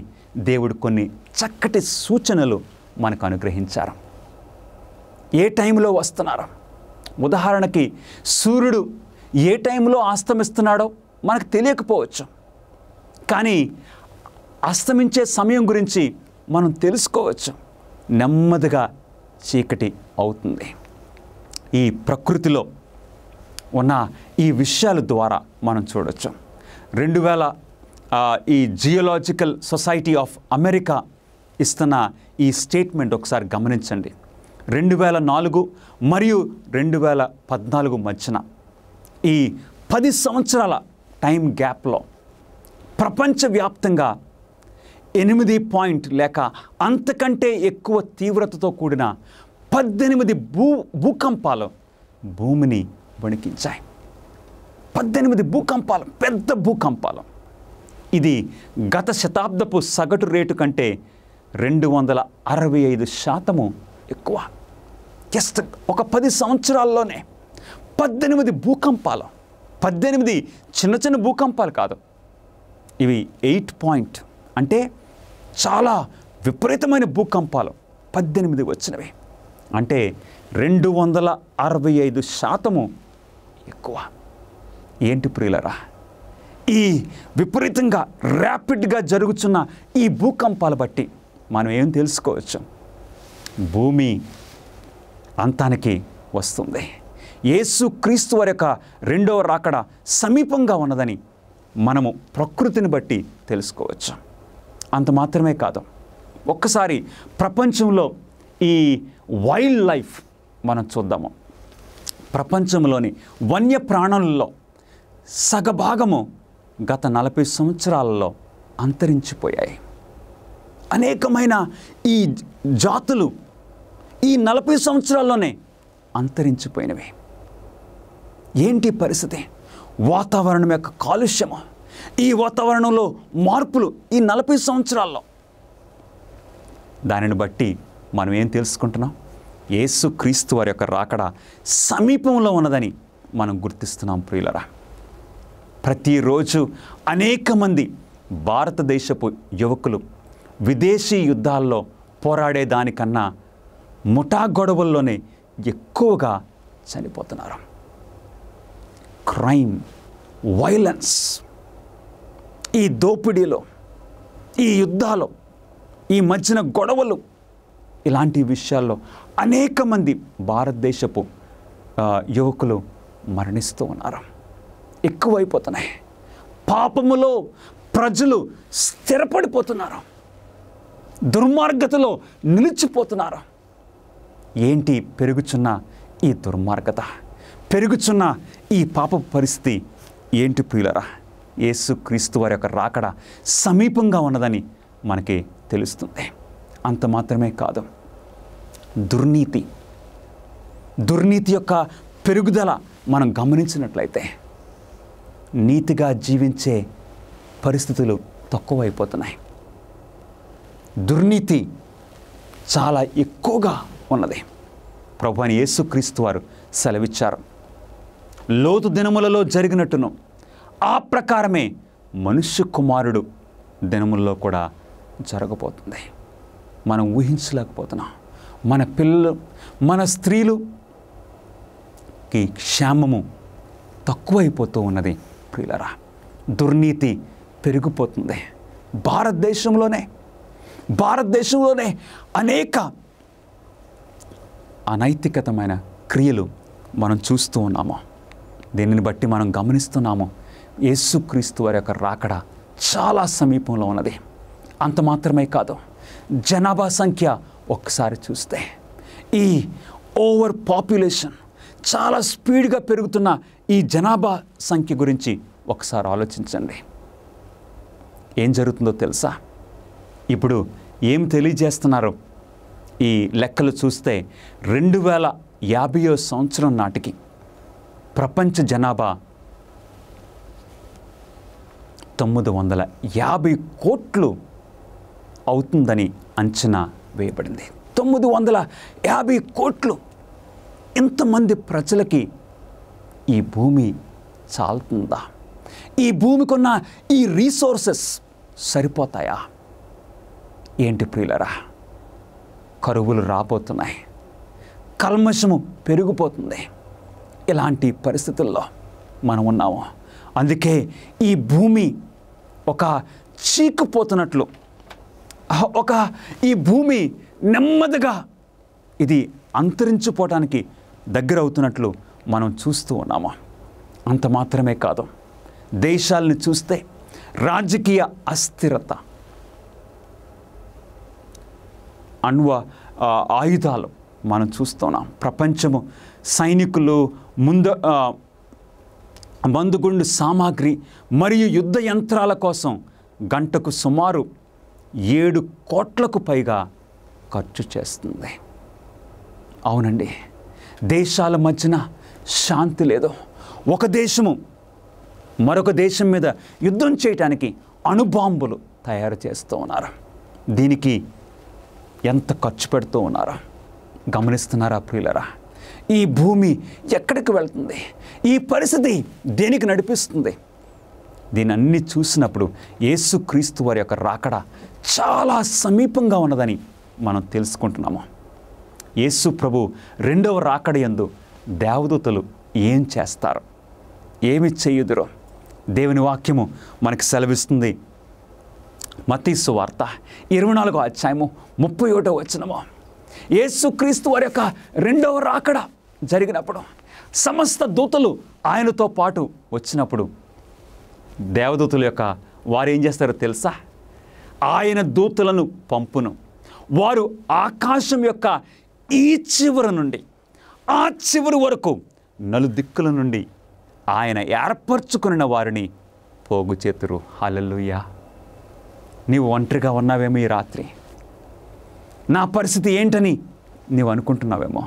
దేవుడు కొన్ని చక్కటి సూచనలు మనకు అనుగ్రహించారు. ఏ టైంలో వస్తున్నారు? ఉదాహరణకి సూర్యుడు ఏ టైంలో అస్తమిస్తున్నాడో మనకు తెలియకపోవచ్చు, కానీ అస్తమించే సమయం గురించి మనం తెలుసుకోవచ్చు. నెమ్మదిగా చీకటి అవుతుంది. ఈ ప్రకృతిలో ఉన్న ఈ విషయాల ద్వారా మనం చూడవచ్చు. 2000 ఈ జియోలాజికల్ సొసైటీ ఆఫ్ అమెరికా ఇస్తున్న ఈ స్టేట్మెంట్ ఒకసారి గమనించండి. 2004 మరియు 2014 మధ్యన ఈ 10 సంవత్సరాల టైం గ్యాప్లో ప్రపంచవ్యాప్తంగా 8 లేక అంతకంటే ఎక్కువ తీవ్రతతో కూడిన 18 భూకంపాలు భూమిని వణికించాయి. 18 భూకంపాలు, పెద్ద భూకంపాలు. ఇది గత శతాబ్దపు సగటు రేటు కంటే 265% ఎక్కువ. జస్ట్ ఒక 10 సంవత్సరాల్లోనే 18 భూకంపాలు. 18 చిన్న చిన్న భూకంపాలు కాదు, ఇవి 8 అంటే చాలా విపరీతమైన భూకంపాలు 18 వచ్చినవి. అంటే 265% ఎక్కువ. ఏంటి ప్రియులరా, ఈ విపరీతంగా ర్యాపిడ్గా జరుగుతున్న ఈ భూకంపాలు బట్టి మనం ఏం తెలుసుకోవచ్చు? భూమి అంతానికి వస్తుంది. యేసుక్రీస్తు వారి యొక్క రెండవ రాకడ సమీపంగా ఉన్నదని మనము ప్రకృతిని బట్టి తెలుసుకోవచ్చు. అంత మాత్రమే కాదు, ఒక్కసారి ప్రపంచంలో ఈ వైల్డ్ లైఫ్ మనం చూద్దాము. ప్రపంచంలోని వన్యప్రాణులలో సగభాగము గత 40 సంవత్సరాలలో అంతరించిపోయాయి. అనేకమైన ఈ జాతులు ఈ 40 సంవత్సరాల్లోనే అంతరించిపోయినవి. ఏంటి పరిస్థితి? వాతావరణం యొక్క కాలుష్యము, ఈ వాతావరణంలో మార్పులు ఈ 40 సంవత్సరాల్లో. దానిని బట్టి మనం ఏం తెలుసుకుంటున్నాం? యేసుక్రీస్తు వారి యొక్క రాకడ సమీపంలో ఉన్నదని మనం గుర్తిస్తున్నాం. ప్రియులరా, ప్రతిరోజు అనేక మంది భారతదేశపు యువకులు విదేశీ యుద్ధాల్లో పోరాడేదానికన్నా ముఠా గొడవల్లోనే ఎక్కువగా చనిపోతున్నారు. క్రైమ్, వైలెన్స్, ఈ దోపిడీలో, ఈ యుద్ధాలు, ఈ మధ్యన గొడవలు, ఇలాంటి విషయాల్లో అనేక మంది భారతదేశపు యువకులు మరణిస్తూ ఉన్నారు. ఎక్కువైపోతున్నాయి. పాపములో ప్రజలు స్థిరపడిపోతున్నారు. దుర్మార్గతలో నిలిచిపోతున్నారు. ఏంటి పెరుగుచున్న ఈ దుర్మార్గత, పెరుగుచున్న ఈ పాప పరిస్థితి ఏంటి ప్రియులరా? యేసుక్రీస్తు వారి యొక్క రాకడ సమీపంగా ఉన్నదని మనకి తెలుస్తుంది. అంత మాత్రమే కాదు, దుర్నీతి యొక్క పెరుగుదల మనం గమనించినట్లయితే నీతిగా జీవించే పరిస్థితులు తక్కువైపోతున్నాయి. దుర్నీతి చాలా ఎక్కువగా ఉన్నది. ప్రభువైన యేసుక్రీస్తు వారు సెలవిచ్చారు, లోతు దినములలో జరిగినట్టును ఆ ప్రకారమే మనుష్య కుమారుడు దినములలో కూడా జరగబోతుంది. మనం ఊహించలేకపోతున్నాం. మన పిల్లలు, మన స్త్రీలుకి క్షేమము తక్కువైపోతూ ఉన్నది ప్రియులరా. దుర్నీతి పెరిగిపోతుంది. భారతదేశంలోనే అనేక అనైతికతమైన క్రియలు మనం చూస్తూ ఉన్నాము. దీనిని బట్టి మనం గమనిస్తున్నాము, యేసుక్రీస్తు వారి యొక్క రాకడ చాలా సమీపంలో ఉన్నది. అంత మాత్రమే కాదు, జనాభా సంఖ్య ఒక్కసారి చూస్తే ఈ ఓవర్ పాపులేషన్, చాలా స్పీడ్గా పెరుగుతున్న ఈ జనాభా సంఖ్య గురించి ఒకసారి ఆలోచించండి. ఏం జరుగుతుందో తెలుసా? ఇప్పుడు ఏం తెలియజేస్తున్నారు ఈ లెక్కలు చూస్తే 2050 సంవత్సరం నాటికి ప్రపంచ జనాభా 950 కోట్లు అవుతుందని అంచనా వేయబడింది. 950 కోట్లు. ఇంతమంది ప్రజలకి ఈ భూమి చాలుతుందా? ఈ భూమికున్న ఈ రీసోర్సెస్ సరిపోతాయా? ఏంటి ప్రియులరా, కరువులు రాబోతున్నాయి, కల్మషము పెరిగిపోతుంది. ఇలాంటి పరిస్థితుల్లో మనం ఉన్నాము. అందుకే ఈ భూమి ఒక చీకుపోతున్నట్లు, ఈ భూమి నెమ్మదిగా ఇది అంతరించిపోవటానికి దగ్గర అవుతున్నట్లు మనం చూస్తూ ఉన్నాము. అంత మాత్రమే కాదు, దేశాలను చూస్తే రాజకీయ అస్థిరత, ఆయుధాలు మనం చూస్తున్నాం. ప్రపంచము సైనికులు, మందుగుండు సామాగ్రి మరియు యుద్ధ యంత్రాల కోసం గంటకు సుమారు 7 కోట్లకు పైగా ఖర్చు చేస్తుంది. అవునండి, దేశాల మధ్యన శాంతి లేదు. ఒక దేశము మరొక దేశం మీద యుద్ధం చేయటానికి అణుబాంబులు తయారు చేస్తూ ఉన్నారు. దీనికి ఎంత ఖర్చు పెడుతూ ఉన్నారో గమనిస్తున్నారా ప్రియులరా? ఈ భూమి ఎక్కడికి వెళ్తుంది? ఈ పరిస్థితి దేనికి నడిపిస్తుంది? దీనన్నీ చూసినప్పుడు యేసుక్రీస్తు వారి యొక్క రాకడ చాలా సమీపంగా ఉన్నదని మనం తెలుసుకుంటున్నాము. యేసు ప్రభు రెండవ రాకడ యందు దేవదూతలు ఏం చేస్తారు, ఏమి చేయుదురో దేవుని వాక్యము మనకు సెలవిస్తుంది. మత్తయి సువార్త 24వ అధ్యాయము 31వ వచనము. యేసుక్రీస్తు వారి యొక్క రెండవ రాకడ జరిగినప్పుడు సమస్త దూతలు ఆయనతో పాటు వచ్చినప్పుడు దేవదూతల యొక్క వారు ఏం చేస్తారో తెలుసా? ఆయన దూతలను పంపును. వారు ఆకాశం యొక్క ఈ చివరి నుండి ఆ చివరి వరకు నలుదిక్కుల నుండి ఆయన ఏర్పరచుకున్న వారిని పోగు చేతురు. హల్లెలూయా. నీవు ఒంటరిగా ఉన్నావేమో ఈ రాత్రి. నా పరిస్థితి ఏంటని నీవు అనుకుంటున్నావేమో.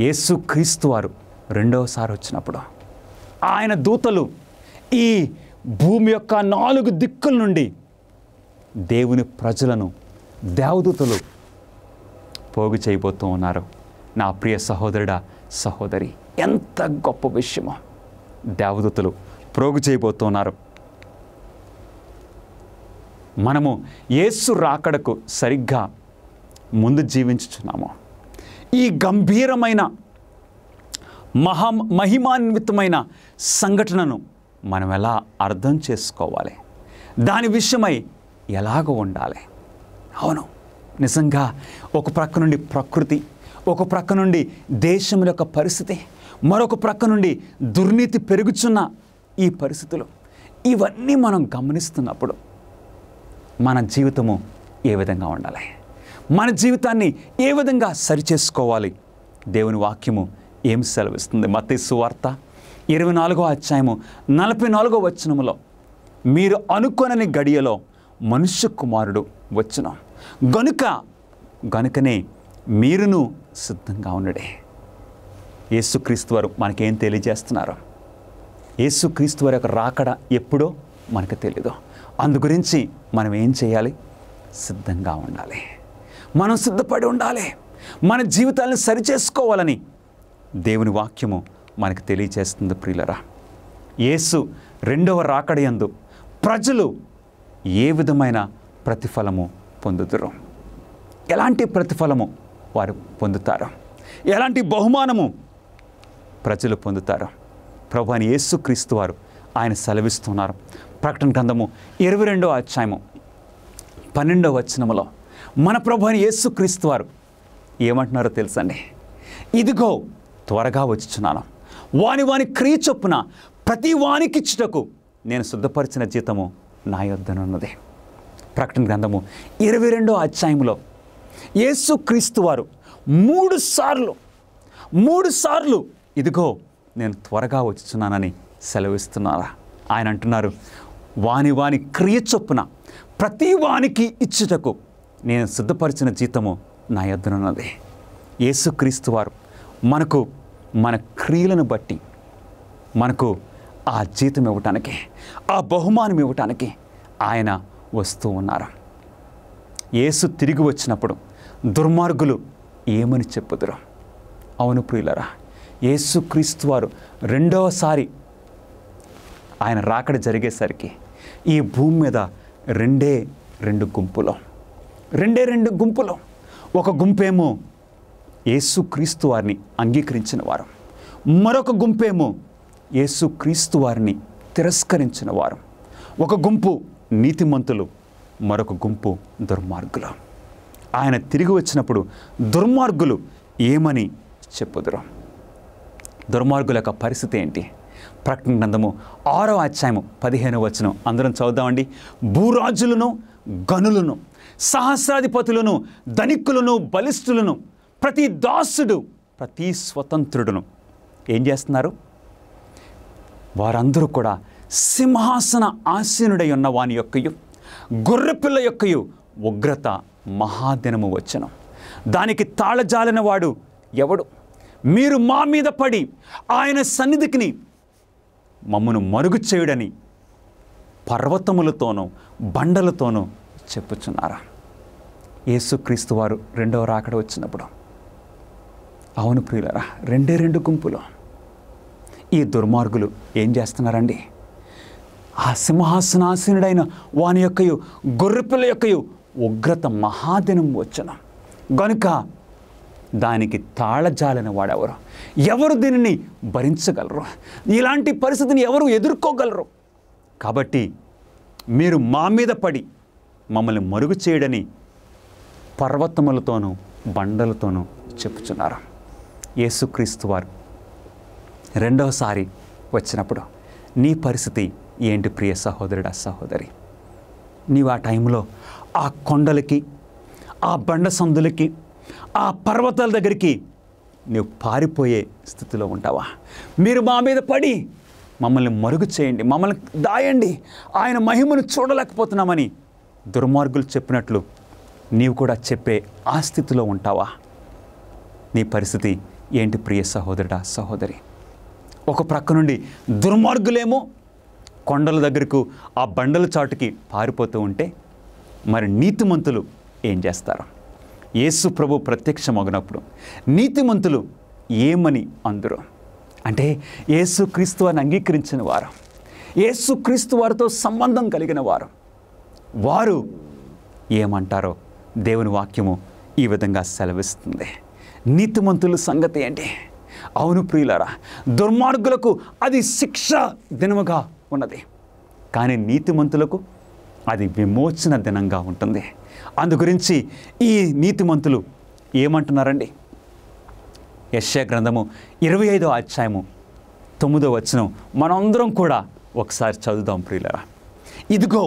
యేసుక్రీస్తు వారు రెండవసారి వచ్చినప్పుడు ఆయన దూతలు ఈ భూమి యొక్క 4 దిక్కుల నుండి దేవుని ప్రజలను దేవదూతలు పోగు చేయబోతూ ఉన్నారు. నా ప్రియ సహోదరుడా, సహోదరి, ఎంత గొప్ప విషయమో! దేవదూతలు పోగు చేయబోతున్నారు. మనము యేసు రాకడకు సరిగ్గా ముందు జీవించుచున్నాము. ఈ గంభీరమైన మహిమాన్వితమైన సంఘటనను మనం ఎలా అర్థం చేసుకోవాలి? దాని విషయమై ఎలాగ ఉండాలి? అవును, నిజంగా ఒక ప్రక్క నుండి ప్రకృతి, ఒక ప్రక్క నుండి దేశం యొక్క పరిస్థితి, మరొక ప్రక్క నుండి దుర్నీతి పెరుగుచున్న ఈ పరిస్థితులు, ఇవన్నీ మనం గమనిస్తున్నప్పుడు మన జీవితము ఏ విధంగా ఉండాలి? మన జీవితాన్ని ఏ విధంగా సరిచేసుకోవాలి? దేవుని వాక్యము ఏం సెలవిస్తుంది? మత్తయి సువార్త 24వ అధ్యాయము 44వ వచనములో, మీరు అనుకొనని గడియలో మనుష్య కుమారుడు వచ్చును, గనుకనే మీరును సిద్ధంగా ఉండడే. యేసుక్రీస్తు వారు మనకేం తెలియజేస్తున్నారు? యేసుక్రీస్తు వారి యొక్క రాకడ ఎప్పుడో మనకు తెలీదు. అందు గురించి మనం ఏం చేయాలి? సిద్ధంగా ఉండాలి. మనం సిద్ధపడి ఉండాలి. మన జీవితాలను సరిచేసుకోవాలని దేవుని వాక్యము మనకు తెలియజేస్తుంది. ప్రియులరా, యేసు రెండవ రాకడ యందు ప్రజలు ఏ విధమైన ప్రతిఫలము పొందుతారు? ఎలాంటి ప్రతిఫలము వారు పొందుతారు? ఎలాంటి బహుమానము ప్రజలు పొందుతారు? ప్రభువైన యేసుక్రీస్తు వారు ఆయన సెలవిస్తున్నారు. ప్రకటన గ్రంథము 22వ అధ్యాయము 12వ వచనములో మన ప్రభువైన యేసుక్రీస్తు వారు ఏమంటున్నారో తెలుసండి? ఇదిగో త్వరగా వచ్చుచున్నాను, వాని క్రియ చొప్పున ప్రతి వానికిచ్చుటకు నేను సిద్ధపరిచిన జీతము నా యొద్దనున్నది. ప్రకటన గ్రంథము 22వ అధ్యాయంలో యేసుక్రీస్తు వారు 3 సార్లు ఇదిగో నేను త్వరగా వచ్చుచున్నానని సెలవిస్తున్నారా? ఆయన అంటున్నారు, వాని క్రియ చొప్పున ప్రతి వానికి ఇచ్చుటకు నేను సిద్ధపరిచిన జీతము నా యొద్దనున్నది. యేసుక్రీస్తు వారు మనకు మన క్రియలను బట్టి మనకు ఆ జీతం ఇవ్వటానికి, ఆ బహుమానం ఇవ్వటానికి ఆయన వస్తూ ఉన్నారు. యేసు తిరిగి వచ్చినప్పుడు దుర్మార్గులు ఏమని చెప్పుదురు? అవును ప్రియులరా, యేసుక్రీస్తు వారు రెండవసారి ఆయన రాకడ జరిగేసరికి ఈ భూమి మీద రెండే రెండు గుంపులు. ఒక గుంపేమో యేసుక్రీస్తు వారిని అంగీకరించిన వారు, మరొక గుంపేమో యేసుక్రీస్తు వారిని తిరస్కరించిన వారు. ఒక గుంపు నీతిమంతులు, మరొక గుంపు దుర్మార్గులు. ఆయన తిరిగి వచ్చినప్పుడు దుర్మార్గులు ఏమని చెప్పుదురు? దుర్మార్గుల యొక్క పరిస్థితి ఏంటి? ప్రకటన గ్రంథము 6వ అధ్యాయము 15వ వచనం అందరం చదువుదామండి. భూరాజులను, గనులను, సహస్రాధిపతులను, ధనికులను, బలిష్ఠులను, ప్రతి దాసుడు, ప్రతి స్వతంత్రుడును ఏం చేస్తున్నారు? వారందరూ కూడా సింహాసన ఆసీనుడై ఉన్న వాని యొక్కయు గొర్రెపిల్ల యొక్కయు ఉగ్రత మహాదినము వచ్చెను. దానికి తాళజాలిన వాడు ఎవడు? మీరు మా మీద పడి ఆయన సన్నిధికి మమ్మను మరుగు చేయుడని పర్వతములతోనూ బండలతోనూ చెప్పుచున్నారా? యేసుక్రీస్తు వారు రెండవ రాకడ వచ్చినప్పుడు, అవును ప్రియులరా, రెండు గుంపులు. ఈ దుర్మార్గులు ఏం చేస్తున్నారండి? ఆ సింహాసనాసీనుడైన వాని యొక్కయు గొర్రెపిల్ల యొక్కయు ఉగ్రత మహాదినం వచ్చును గనుక దానికి తాళజాలిన వాడెవరు? ఎవరు దీనిని భరించగలరు? ఇలాంటి పరిస్థితిని ఎవరు ఎదుర్కోగలరు? కాబట్టి మీరు మా మీద పడి మమ్మల్ని మరుగు చేయడని పర్వతములతోనూ బండలతోనూ చెప్పుచున్నారు. యేసుక్రీస్తు వారు రెండవసారి వచ్చినప్పుడు నీ పరిస్థితి ఏంటి ప్రియ సహోదరుడా, సహోదరి? నీవు ఆ టైంలో ఆ కొండలకి, ఆ బండ సందులకి, ఆ పర్వతాల దగ్గరికి నువ్వు పారిపోయే స్థితిలో ఉంటావా? మీరు మా మీద పడి మమ్మల్ని మరుగు చేయండి, మమ్మల్ని దాయండి, ఆయన మహిమను చూడలేకపోతున్నామని దుర్మార్గులు చెప్పినట్లు నీవు కూడా చెప్పే ఆ స్థితిలో ఉంటావా? నీ పరిస్థితి ఏంటి ప్రియ సహోదరుడా, సహోదరి? ఒక ప్రక్క నుండి దుర్మార్గులేమో కొండల దగ్గరకు, ఆ బండల చాటుకి పారిపోతూ ఉంటే, మరి నీతిమంతులు ఏం చేస్తారు? యేసు ప్రభు ప్రత్యక్షమగినప్పుడు నీతిమంతులు ఏమని అందురు? అంటే యేసుక్రీస్తు వారిని అంగీకరించిన వారు, యేసుక్రీస్తు వారితో సంబంధం కలిగిన వారు, వారు ఏమంటారో దేవుని వాక్యము ఈ విధంగా సెలవిస్తుంది. నీతిమంతుల సంగతి ఏంటి? అవును ప్రియులారా, దుర్మార్గులకు అది శిక్ష దినముగా ఉన్నది, కానీ నీతిమంతులకు అది విమోచన దినంగా ఉంటుంది. అందు గురించి ఈ నీతిమంతులు ఏమంటున్నారండి? యెషయా గ్రంథము 25వ అధ్యాయము 9వ వచనం మనందరం కూడా ఒకసారి చదువుదాం ప్రియులారా. ఇదిగో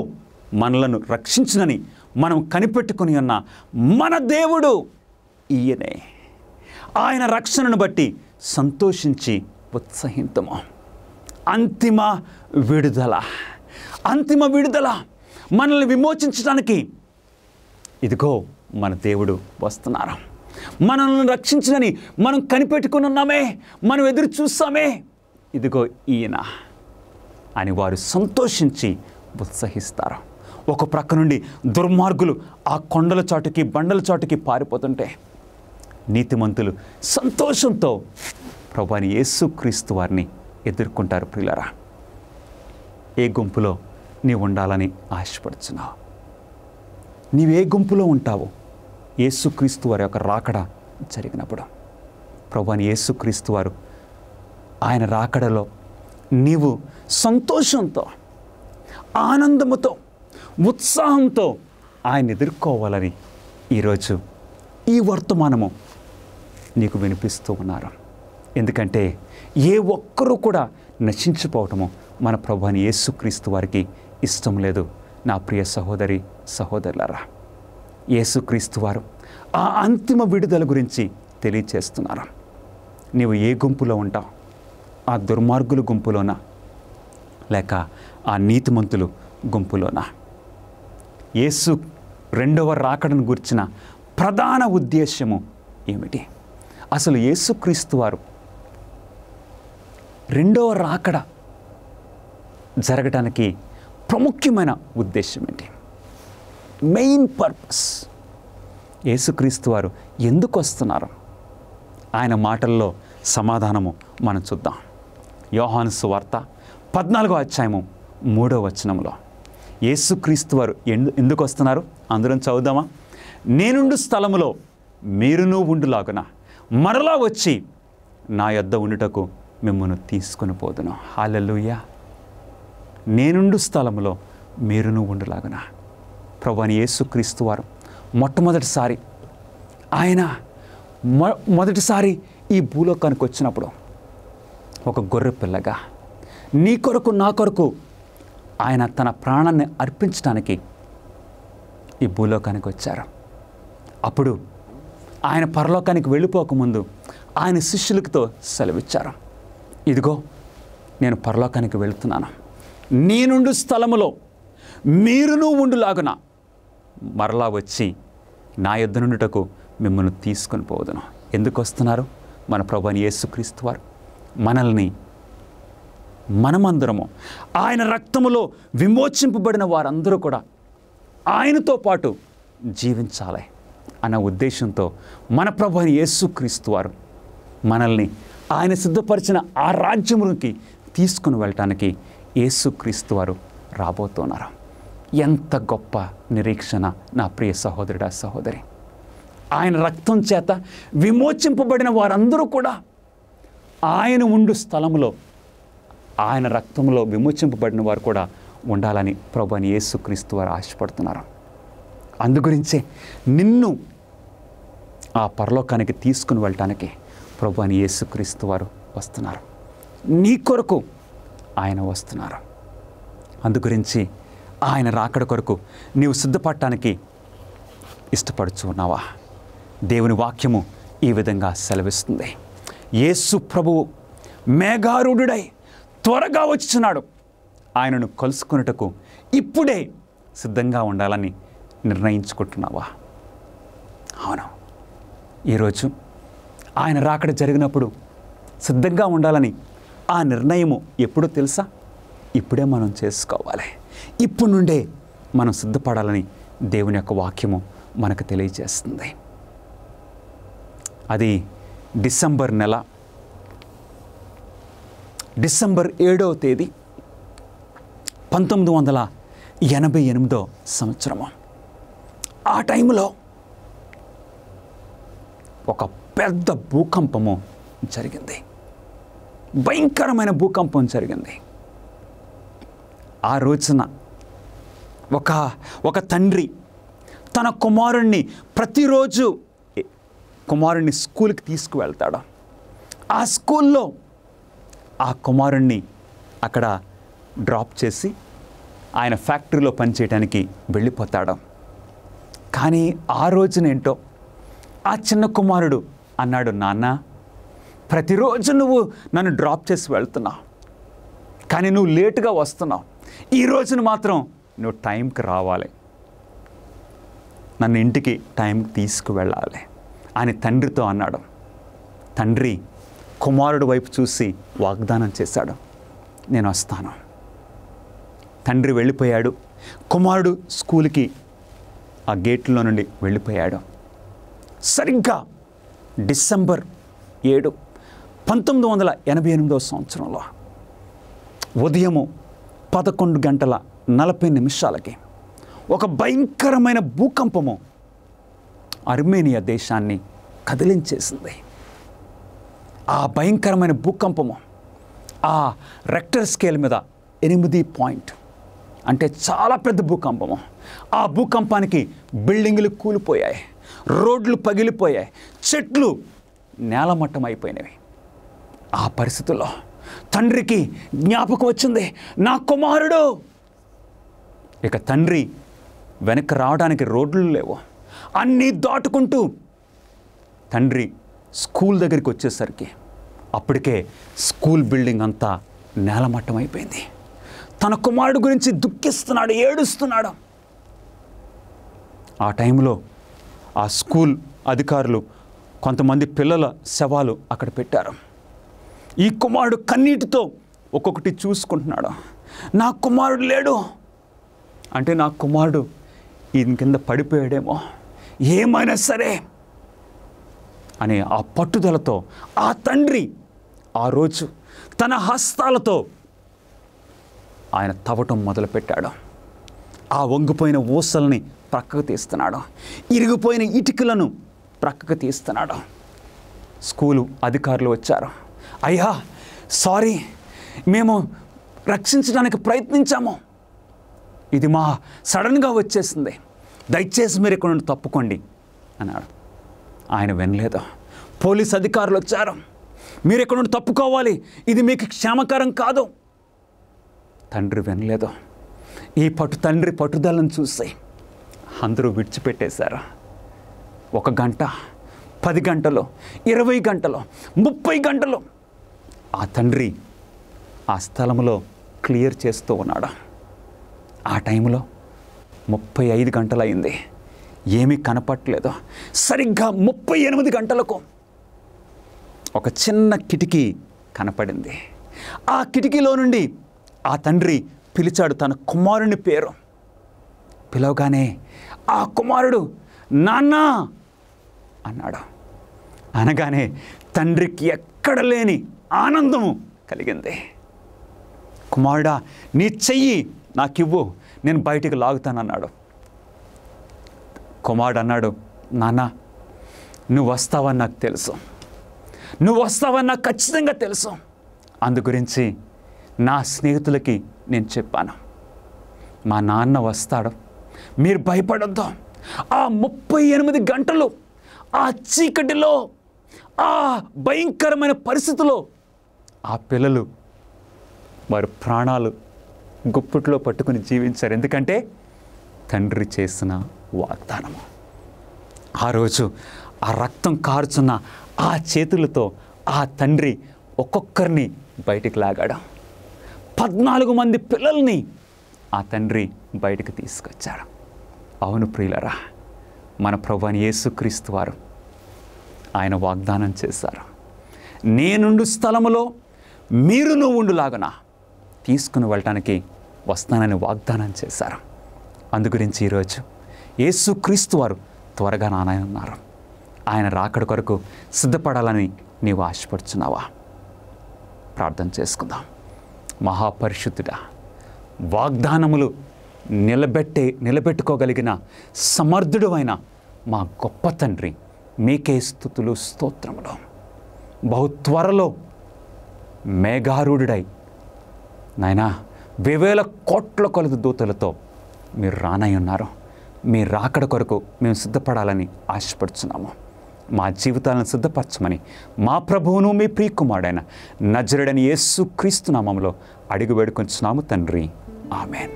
మనలను రక్షించునని మనం కనిపెట్టుకుని ఉన్న మన దేవుడు ఈయనే, ఆయన రక్షణను బట్టి సంతోషించి ఉత్సహింతము. అంతిమ విడుదల మనల్ని విమోచించడానికి ఇదిగో మన దేవుడు వస్తున్నారు. మనల్ని రక్షించనని మనం కనిపెట్టుకుని ఉన్నామే, మనం ఎదురు చూస్తామే, ఇదిగో ఈయన అని వారు సంతోషించి ఉత్సహిస్తారు. ఒక ప్రక్క నుండి దుర్మార్గులు ఆ కొండల చాటుకి, బండల చాటుకి పారిపోతుంటే, నీతిమంతులు సంతోషంతో ప్రభువైన యేసుక్రీస్తు వారిని ఎదుర్కొంటారు. ప్రియులారా, ఏ గుంపులో నీవు ఉండాలని ఆశపడుచున్నావు? నీవే గుంపులో ఉంటావో? యేసుక్రీస్తు వారి యొక్క రాకడ జరిగినప్పుడు ప్రభువైన యేసుక్రీస్తు వారు ఆయన రాకడలో నీవు సంతోషంతో, ఆనందముతో, ఉత్సాహంతో ఆయన ఎదుర్కోవాలని ఈరోజు ఈ వర్తమానము నీకు వినిపిస్తూ ఉన్నారు. ఎందుకంటే ఏ ఒక్కరూ కూడా నశించిపోవటము మన ప్రభువైన యేసుక్రీస్తు వారికి ఇష్టం లేదు. నా ప్రియ సహోదరి, సహోదరులారా, యేసుక్రీస్తు వారు ఆ అంతిమ విడుదల గురించి తెలియచేస్తున్నారు. నీవు ఏ గుంపులో ఉంటావు? ఆ దుర్మార్గుల గుంపులోనా, లేక ఆ నీతిమంతులు గుంపులోనా? యేసు రెండవ రాకడను గురించిన ప్రధాన ఉద్దేశ్యము ఏమిటి? అసలు యేసుక్రీస్తు వారు రెండవ రాకడ జరగడానికి ప్రాముఖ్యమైన ఉద్దేశం ఏంటి? Main purpose. యేసుక్రీస్తు వారు ఎందుకు వస్తున్నారు? ఆయన మాటల్లో సమాధానము మనం చూద్దాం. యోహాను సువార్త 14వ అధ్యాయము 3వ వచనంలో యేసుక్రీస్తు వారు ఎందుకు వస్తున్నారు? అందరం చదువుదామా? నేనుండు స్థలములో మీరును ఉండులాగున మరలా వచ్చి నా యొద్ద ఉండుటకు మిమ్మల్ని తీసుకొని పోదును. హల్లెలూయా. నేనుండు స్థలములో మీరును ఉండులాగున. ప్రభువైన యేసుక్రీస్తు వారు మొట్టమొదటిసారి ఆయన మొదటిసారి ఈ భూలోకానికి వచ్చినప్పుడు ఒక గొర్రె పిల్లగా నీ కొరకు నా కొరకు ఆయన తన ప్రాణాన్ని అర్పించడానికి ఈ భూలోకానికి వచ్చారు. అప్పుడు ఆయన పరలోకానికి వెళ్ళిపోకముందు ఆయన శిష్యులతో సెలవిచ్చారు, ఇదిగో నేను పరలోకానికి వెళుతున్నాను, నేనుండు స్థలములో మీరును ఉండులాగున మరలా వచ్చి నా యొద్ద నుండుటకు మిమ్మల్ని తీసుకొని పోదును. ఎందుకు వస్తున్నారు? మన ప్రభువైన యేసుక్రీస్తు వారు మనమందరము ఆయన రక్తములో విమోచింపబడిన వారందరూ కూడా ఆయనతో పాటు జీవించాలి అన్న ఉద్దేశంతో మన ప్రభువైన యేసుక్రీస్తు వారు మనల్ని ఆయన సిద్ధపరిచిన ఆ రాజ్యమునికి తీసుకుని వెళ్ళటానికి యేసుక్రీస్తు వారు రాబోతున్నారు. ఎంత గొప్ప నిరీక్షణ నా ప్రియ సహోదరుడా, సహోదరి! ఆయన రక్తం చేత విమోచింపబడిన వారందరూ కూడా ఆయన ఉండు స్థలములో, ఆయన రక్తంలో విమోచింపబడిన వారు కూడా ఉండాలని ప్రభువైన యేసుక్రీస్తు వారు ఆశపడుతున్నారు. అందుగురించే నిన్ను ఆ పరలోకానికి తీసుకుని వెళ్ళటానికి ప్రభువైన యేసుక్రీస్తు వారు వస్తున్నారు. నీ కొరకు ఆయన వస్తున్నారు. అందుగురించి ఆయన రాకడ కొరకు నీవు సిద్ధపడటానికి ఇష్టపడుచు ఉన్నావా? దేవుని వాక్యము ఈ విధంగా సెలవిస్తుంది. యేసు ప్రభువు మేఘారూఢుడై త్వరగా వచ్చుచున్నాడు. ఆయనను కలుసుకొనుటకు ఇప్పుడే సిద్ధంగా ఉండాలని నిర్ణయించుకుంటున్నావా? అవును. ఈరోజు ఆయన రాకడ జరిగినప్పుడు సిద్ధంగా ఉండాలని ఆ నిర్ణయము ఎప్పుడో తెలుసా? ఇప్పుడే మనం చేసుకోవాలి. ఇప్పుడు నుండే మనం సిద్ధపడాలని దేవుని యొక్క వాక్యము మనకు తెలియజేస్తుంది. అది డిసెంబర్ 7వ తేదీ 1988 సంవత్సరము. ఆ టైంలో ఒక పెద్ద భూకంపము జరిగింది. భయంకరమైన భూకంపం జరిగింది. ఆ రోజున ఒక తండ్రి తన కుమారుణ్ణి ప్రతిరోజు కుమారుణ్ణి స్కూల్కి తీసుకువెళ్తాడు. ఆ స్కూల్లో ఆ కుమారుణ్ణి అక్కడ డ్రాప్ చేసి ఆయన ఫ్యాక్టరీలో పనిచేయడానికి వెళ్ళిపోతాడు. కానీ ఆ రోజునేంటో ఆ చిన్న కుమారుడు అన్నాడు, నాన్న, ప్రతిరోజు నువ్వు నన్ను డ్రాప్ చేసి వెళ్తున్నావు, కానీ నువ్వు లేటుగా వస్తున్నావు. ఈ రోజున మాత్రం నువ్వు టైంకి రావాలి, నన్ను ఇంటికి టైంకి తీసుకువెళ్ళాలి అని తండ్రితో అన్నాడు. తండ్రి కుమారుడు వైపు చూసి వాగ్దానం చేశాడు, నేను వస్తాను. తండ్రి వెళ్ళిపోయాడు. కుమారుడు స్కూల్కి ఆ గేట్లో నుండి వెళ్ళిపోయాడు. సరిగ్గా డిసెంబర్ 7, 1988 సంవత్సరంలో ఉదయము 11:40 ఒక భయంకరమైన భూకంపము అర్మేనియా దేశాన్ని కదిలించేసింది. ఆ భయంకరమైన భూకంపము ఆ రెక్టర్ స్కేల్ మీద 8 పాయింట్, అంటే చాలా పెద్ద భూకంపము. ఆ భూకంపానికి బిల్డింగులు కూలిపోయాయి, రోడ్లు పగిలిపోయాయి, చెట్లు నేలమట్టం అయిపోయినవి. ఆ పరిస్థితుల్లో తండ్రికి జ్ఞాపకం వచ్చింది, నా కుమారుడు. ఇక తండ్రి వెనక్కి రావడానికి రోడ్లు లేవు. అన్నీ దాటుకుంటూ తండ్రి స్కూల్ దగ్గరికి వచ్చేసరికి అప్పటికే స్కూల్ బిల్డింగ్ అంతా నేలమట్టం అయిపోయింది. తన కుమారుడు గురించి దుఃఖిస్తున్నాడు, ఏడుస్తున్నాడు. ఆ టైంలో ఆ స్కూల్ అధికారులు కొంతమంది పిల్లల శవాలు అక్కడ పెట్టారు. ఈ కుమారుడు కన్నీటితో ఒక్కొక్కటి చూసుకుంటున్నాడు. నా కుమారుడు లేడు అంటే నా కుమారుడు ఈయన కింద పడిపోయాడేమో, ఏమైనా సరే అనే ఆ పట్టుదలతో ఆ తండ్రి ఆ రోజు తన హస్తాలతో ఆయన తవ్వటం మొదలుపెట్టాడు. ఆ వంగిపోయిన ఊసల్ని ప్రక్కకు తీస్తున్నాడు, ఇరిగిపోయిన ఇటుకలను ప్రక్కకు తీస్తున్నాడు. స్కూలు అధికారులు వచ్చారు. అయ్యా సారీ, మేము రక్షించడానికి ప్రయత్నించాము, ఇది మా సడన్గా వచ్చేసింది, దయచేసి మీరు ఇక్కడ నుండి తప్పుకోండి అన్నాడు. ఆయన వినలేదు. పోలీస్ అధికారులు వచ్చారు, మీరు ఇక్కడ నుండి తప్పుకోవాలి, ఇది మీకు క్షేమకరం కాదు. తండ్రి వినలేదు. ఈ తండ్రి పట్టుదలను చూసి అందరూ విడిచిపెట్టేశారు. 1 గంట, 10 గంటలు, 20 గంటలు, 30 గంటలు ఆ తండ్రి ఆ స్థలంలో క్లియర్ చేస్తూ ఉన్నాడు. ఆ టైంలో 35 గంటలు అయింది, ఏమీ కనపట్లేదు. సరిగ్గా 38 గంటలకు ఒక చిన్న కిటికీ కనపడింది. ఆ కిటికీలో నుండి ఆ తండ్రి పిలిచాడు తన కుమారుని పేరు. పిలవగానే ఆ కుమారుడు నాన్నా అన్నాడు. అనగానే తండ్రికి ఎక్కడ లేని ఆనందము కలిగింది. కుమారుడా, నీ చెయ్యి నాకివ్వు, నేను బయటికి లాగుతానన్నాడు. కుమారుడు అన్నాడు, నాన్న నువ్వు వస్తావని నాకు తెలుసు, నువ్వు వస్తావని నాకు ఖచ్చితంగా తెలుసు. అందు గురించి నా స్నేహితులకి నేను చెప్పాను, మా నాన్న వస్తాడు, మీరు భయపడొద్దు. ఆ 38 గంటలు ఆ చీకటిలో, ఆ భయంకరమైన పరిస్థితిలో ఆ పిల్లలు వారి ప్రాణాలు గుప్పిట్లో పట్టుకుని జీవించారు. ఎందుకంటే తండ్రి చేసిన వాగ్దానము. ఆ రోజు ఆ రక్తం కారుచున్న ఆ చేతులతో ఆ తండ్రి ఒక్కొక్కరిని బయటికి లాగాడు. 14 మంది పిల్లల్ని ఆ తండ్రి బయటికి తీసుకొచ్చాడు. అవును ప్రియులరా, మన ప్రభువైన యేసుక్రీస్తు వారు ఆయన వాగ్దానం చేశారు, నేనుండు స్థలములో మీరును ఉండులాగున తీసుకుని వెళ్ళటానికి వస్తానని వాగ్దానం చేశారు. అందుగురించి ఈరోజు యేసుక్రీస్తు వారు త్వరగా రానన్నారు. ఆయన రాకడ కొరకు సిద్ధపడాలని నీవు ఆశపడుచున్నావా? ప్రార్థన చేసుకుందాం. మహాపరిశుద్ధుడా, వాగ్దానములు నిలబెట్టుకోగలిగిన సమర్థుడు అయిన మా గొప్ప తండ్రి, మీకే స్తుతులు స్తోత్రములు. బహు త్వరలో మేఘారూఢుడై నాయనా 1000 కోట్ల కొలది దూతలతో మీరు రానై ఉన్నారు. మీ రాకడ కొరకు మేము సిద్ధపడాలని ఆశపడుచున్నాము. మా జీవితాలను సిద్ధపరచమని మా ప్రభువును మీ ప్రియకుమారుడైన నజరుడైన యేసుక్రీస్తు నామములో అడిగి వేడుకొంచున్నాము తండ్రి. Amen.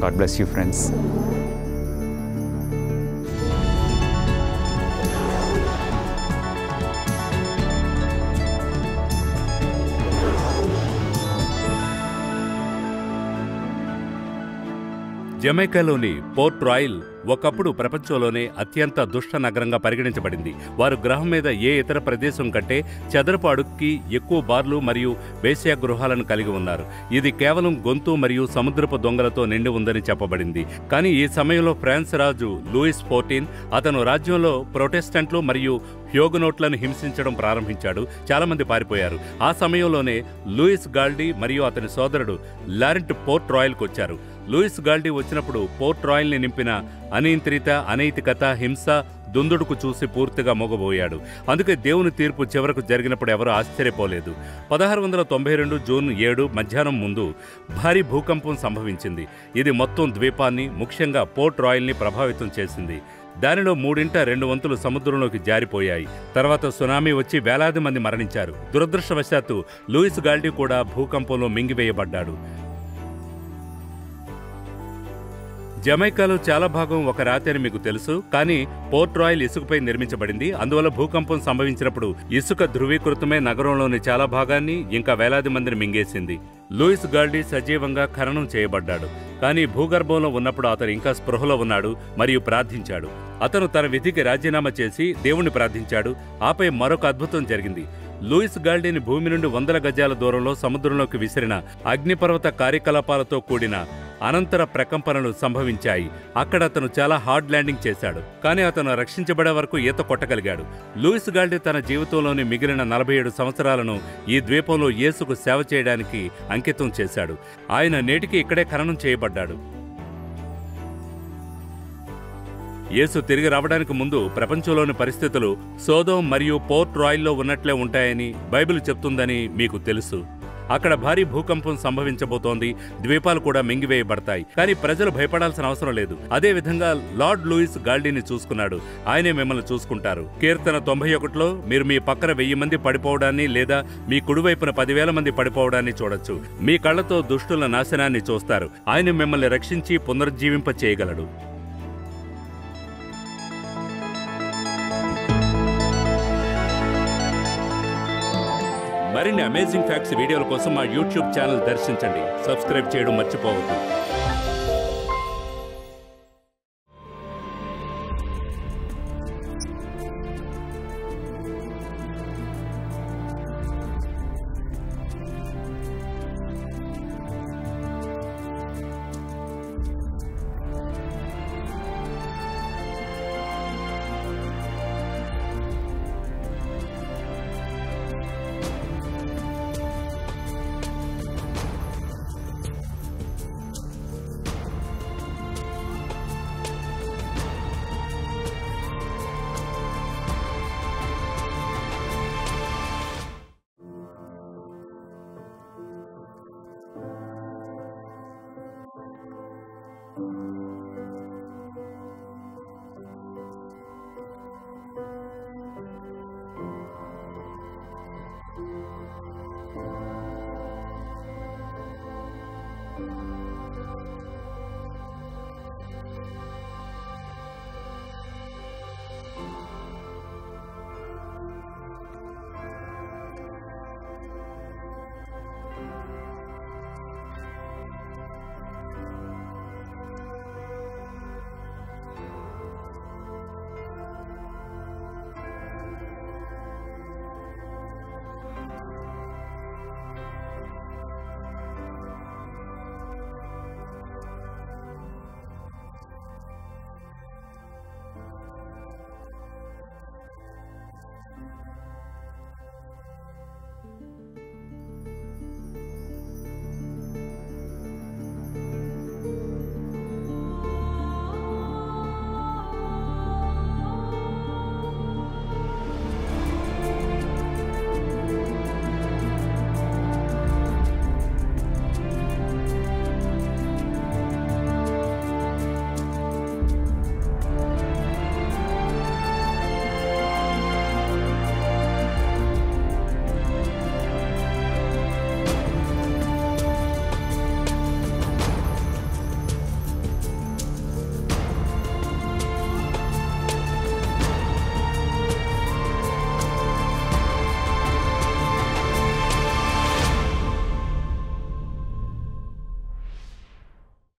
God bless you friends. జమైకాలోని పోర్ట్ రాయల్ ఒకప్పుడు ప్రపంచంలోనే అత్యంత దుష్ట నగరంగా పరిగణించబడింది. వారు గ్రహం మీద ఏ ఇతర ప్రదేశం కంటే చదరపు అడుగుకి ఎక్కువ బార్లు మరియు వేశ్యా గృహాలను కలిగి ఉన్నారు. ఇది కేవలం గొంతు మరియు సముద్రపు దొంగలతో నిండి ఉందని చెప్పబడింది. కానీ ఈ సమయంలో ఫ్రాన్స్ రాజు లూయిస్ 14 అతను రాజ్యంలో ప్రొటెస్టెంట్లు మరియు హ్యూగనోట్లను హింసించడం ప్రారంభించాడు. చాలా మంది పారిపోయారు. ఆ సమయంలోనే లూయిస్ గాల్డీ మరియు అతని సోదరుడు లారెంట్ పోర్ట్ రాయల్కు వచ్చారు. లూయిస్ గాల్డీ వచ్చినప్పుడు పోర్ట్ రాయల్ని నింపిన అనియంత్రిత, అనైతికత, హింస, దుందుడుకు చూసి పూర్తిగా మోగబోయాడు. అందుకే దేవుని తీర్పు చివరకు జరిగినప్పుడు ఎవరూ ఆశ్చర్యపోలేదు. 1692 జూన్ 7 మధ్యాహ్నం ముందు భారీ భూకంపం సంభవించింది. ఇది మొత్తం ద్వీపాన్ని, ముఖ్యంగా పోర్ట్ రాయల్ని ప్రభావితం చేసింది. దానిలో 3/2 వంతులు సముద్రంలోకి జారిపోయాయి. తర్వాత సునామీ వచ్చి వేలాది మంది మరణించారు. దురదృష్టవశాత్తు లూయిస్ గాల్డీ కూడా భూకంపంలో మింగివేయబడ్డాడు. జమైకాలో చాలా భాగం ఒక రాతి అని మీకు తెలుసు. కానీ పోర్ట్ రాయల్ ఇసుకపై నిర్మించబడింది. అందువల్ల భూకంపం సంభవించినప్పుడు ఇసుక ధృవీకృతమే నగరంలోని చాలా భాగాన్ని, ఇంకా వేలాది మందిని మింగేసింది. లూయిస్ గాల్డీ సజీవంగా ఖననం చేయబడ్డాడు. కానీ భూగర్భంలో ఉన్నప్పుడు అతను ఇంకా స్పృహలో ఉన్నాడు మరియు ప్రార్థించాడు. అతను తన విధికి రాజీనామా చేసి దేవుణ్ణి ప్రార్థించాడు. ఆపై మరొక అద్భుతం జరిగింది. లూయిస్ గాల్డీని భూమి నుండి 100 గజాల దూరంలో సముద్రంలోకి విసిరిన అగ్నిపర్వత కార్యకలాపాలతో కూడిన అనంతర ప్రకంపనలు సంభవించాయి. అక్కడ అతను చాలా హార్డ్ ల్యాండింగ్ చేశాడు. కానీ అతను రక్షించబడే వరకు ఈత కొట్టగలిగాడు. లూయిస్ గాల్డీ తన జీవితంలోని మిగిలిన 47 సంవత్సరాలను ఈ ద్వీపంలో యేసుకు సేవ చేయడానికి అంకితం చేశాడు. ఆయన నేటికి ఇక్కడే ఖననం చేయబడ్డాడు. యేసు తిరిగి రావడానికి ముందు ప్రపంచంలోని పరిస్థితులు సోదోమ్ మరియు పోర్ట్ రాయల్లో ఉన్నట్లే ఉంటాయని బైబిల్ చెప్తుందని మీకు తెలుసు. అక్కడ భారీ భూకంపం సంభవించబోతోంది. ద్వీపాలు కూడా మింగివేయబడతాయి. కానీ ప్రజలు భయపడాల్సిన అవసరం లేదు. అదే విధంగా లార్డ్ లూయిస్ గాల్డీని చూసుకున్నాడు. ఆయనే మిమ్మల్ని చూసుకుంటారు. కీర్తన 91లో మీరు మీ పక్కన 1000 మంది పడిపోవడాన్ని లేదా మీ కుడివైపున 10,000 మంది పడిపోవడాన్ని చూడొచ్చు. మీ కళ్లతో దుష్టుల నాశనాన్ని చూస్తారు. ఆయన మిమ్మల్ని రక్షించి పునరుజ్జీవింప చేయగలడు. మరిన్ని అమేజింగ్ ఫ్యాక్ట్స్ వీడియోల కోసం మా యూట్యూబ్ ఛానల్ దర్శించండి. సబ్స్క్రైబ్ చేయడం మర్చిపోవద్దు.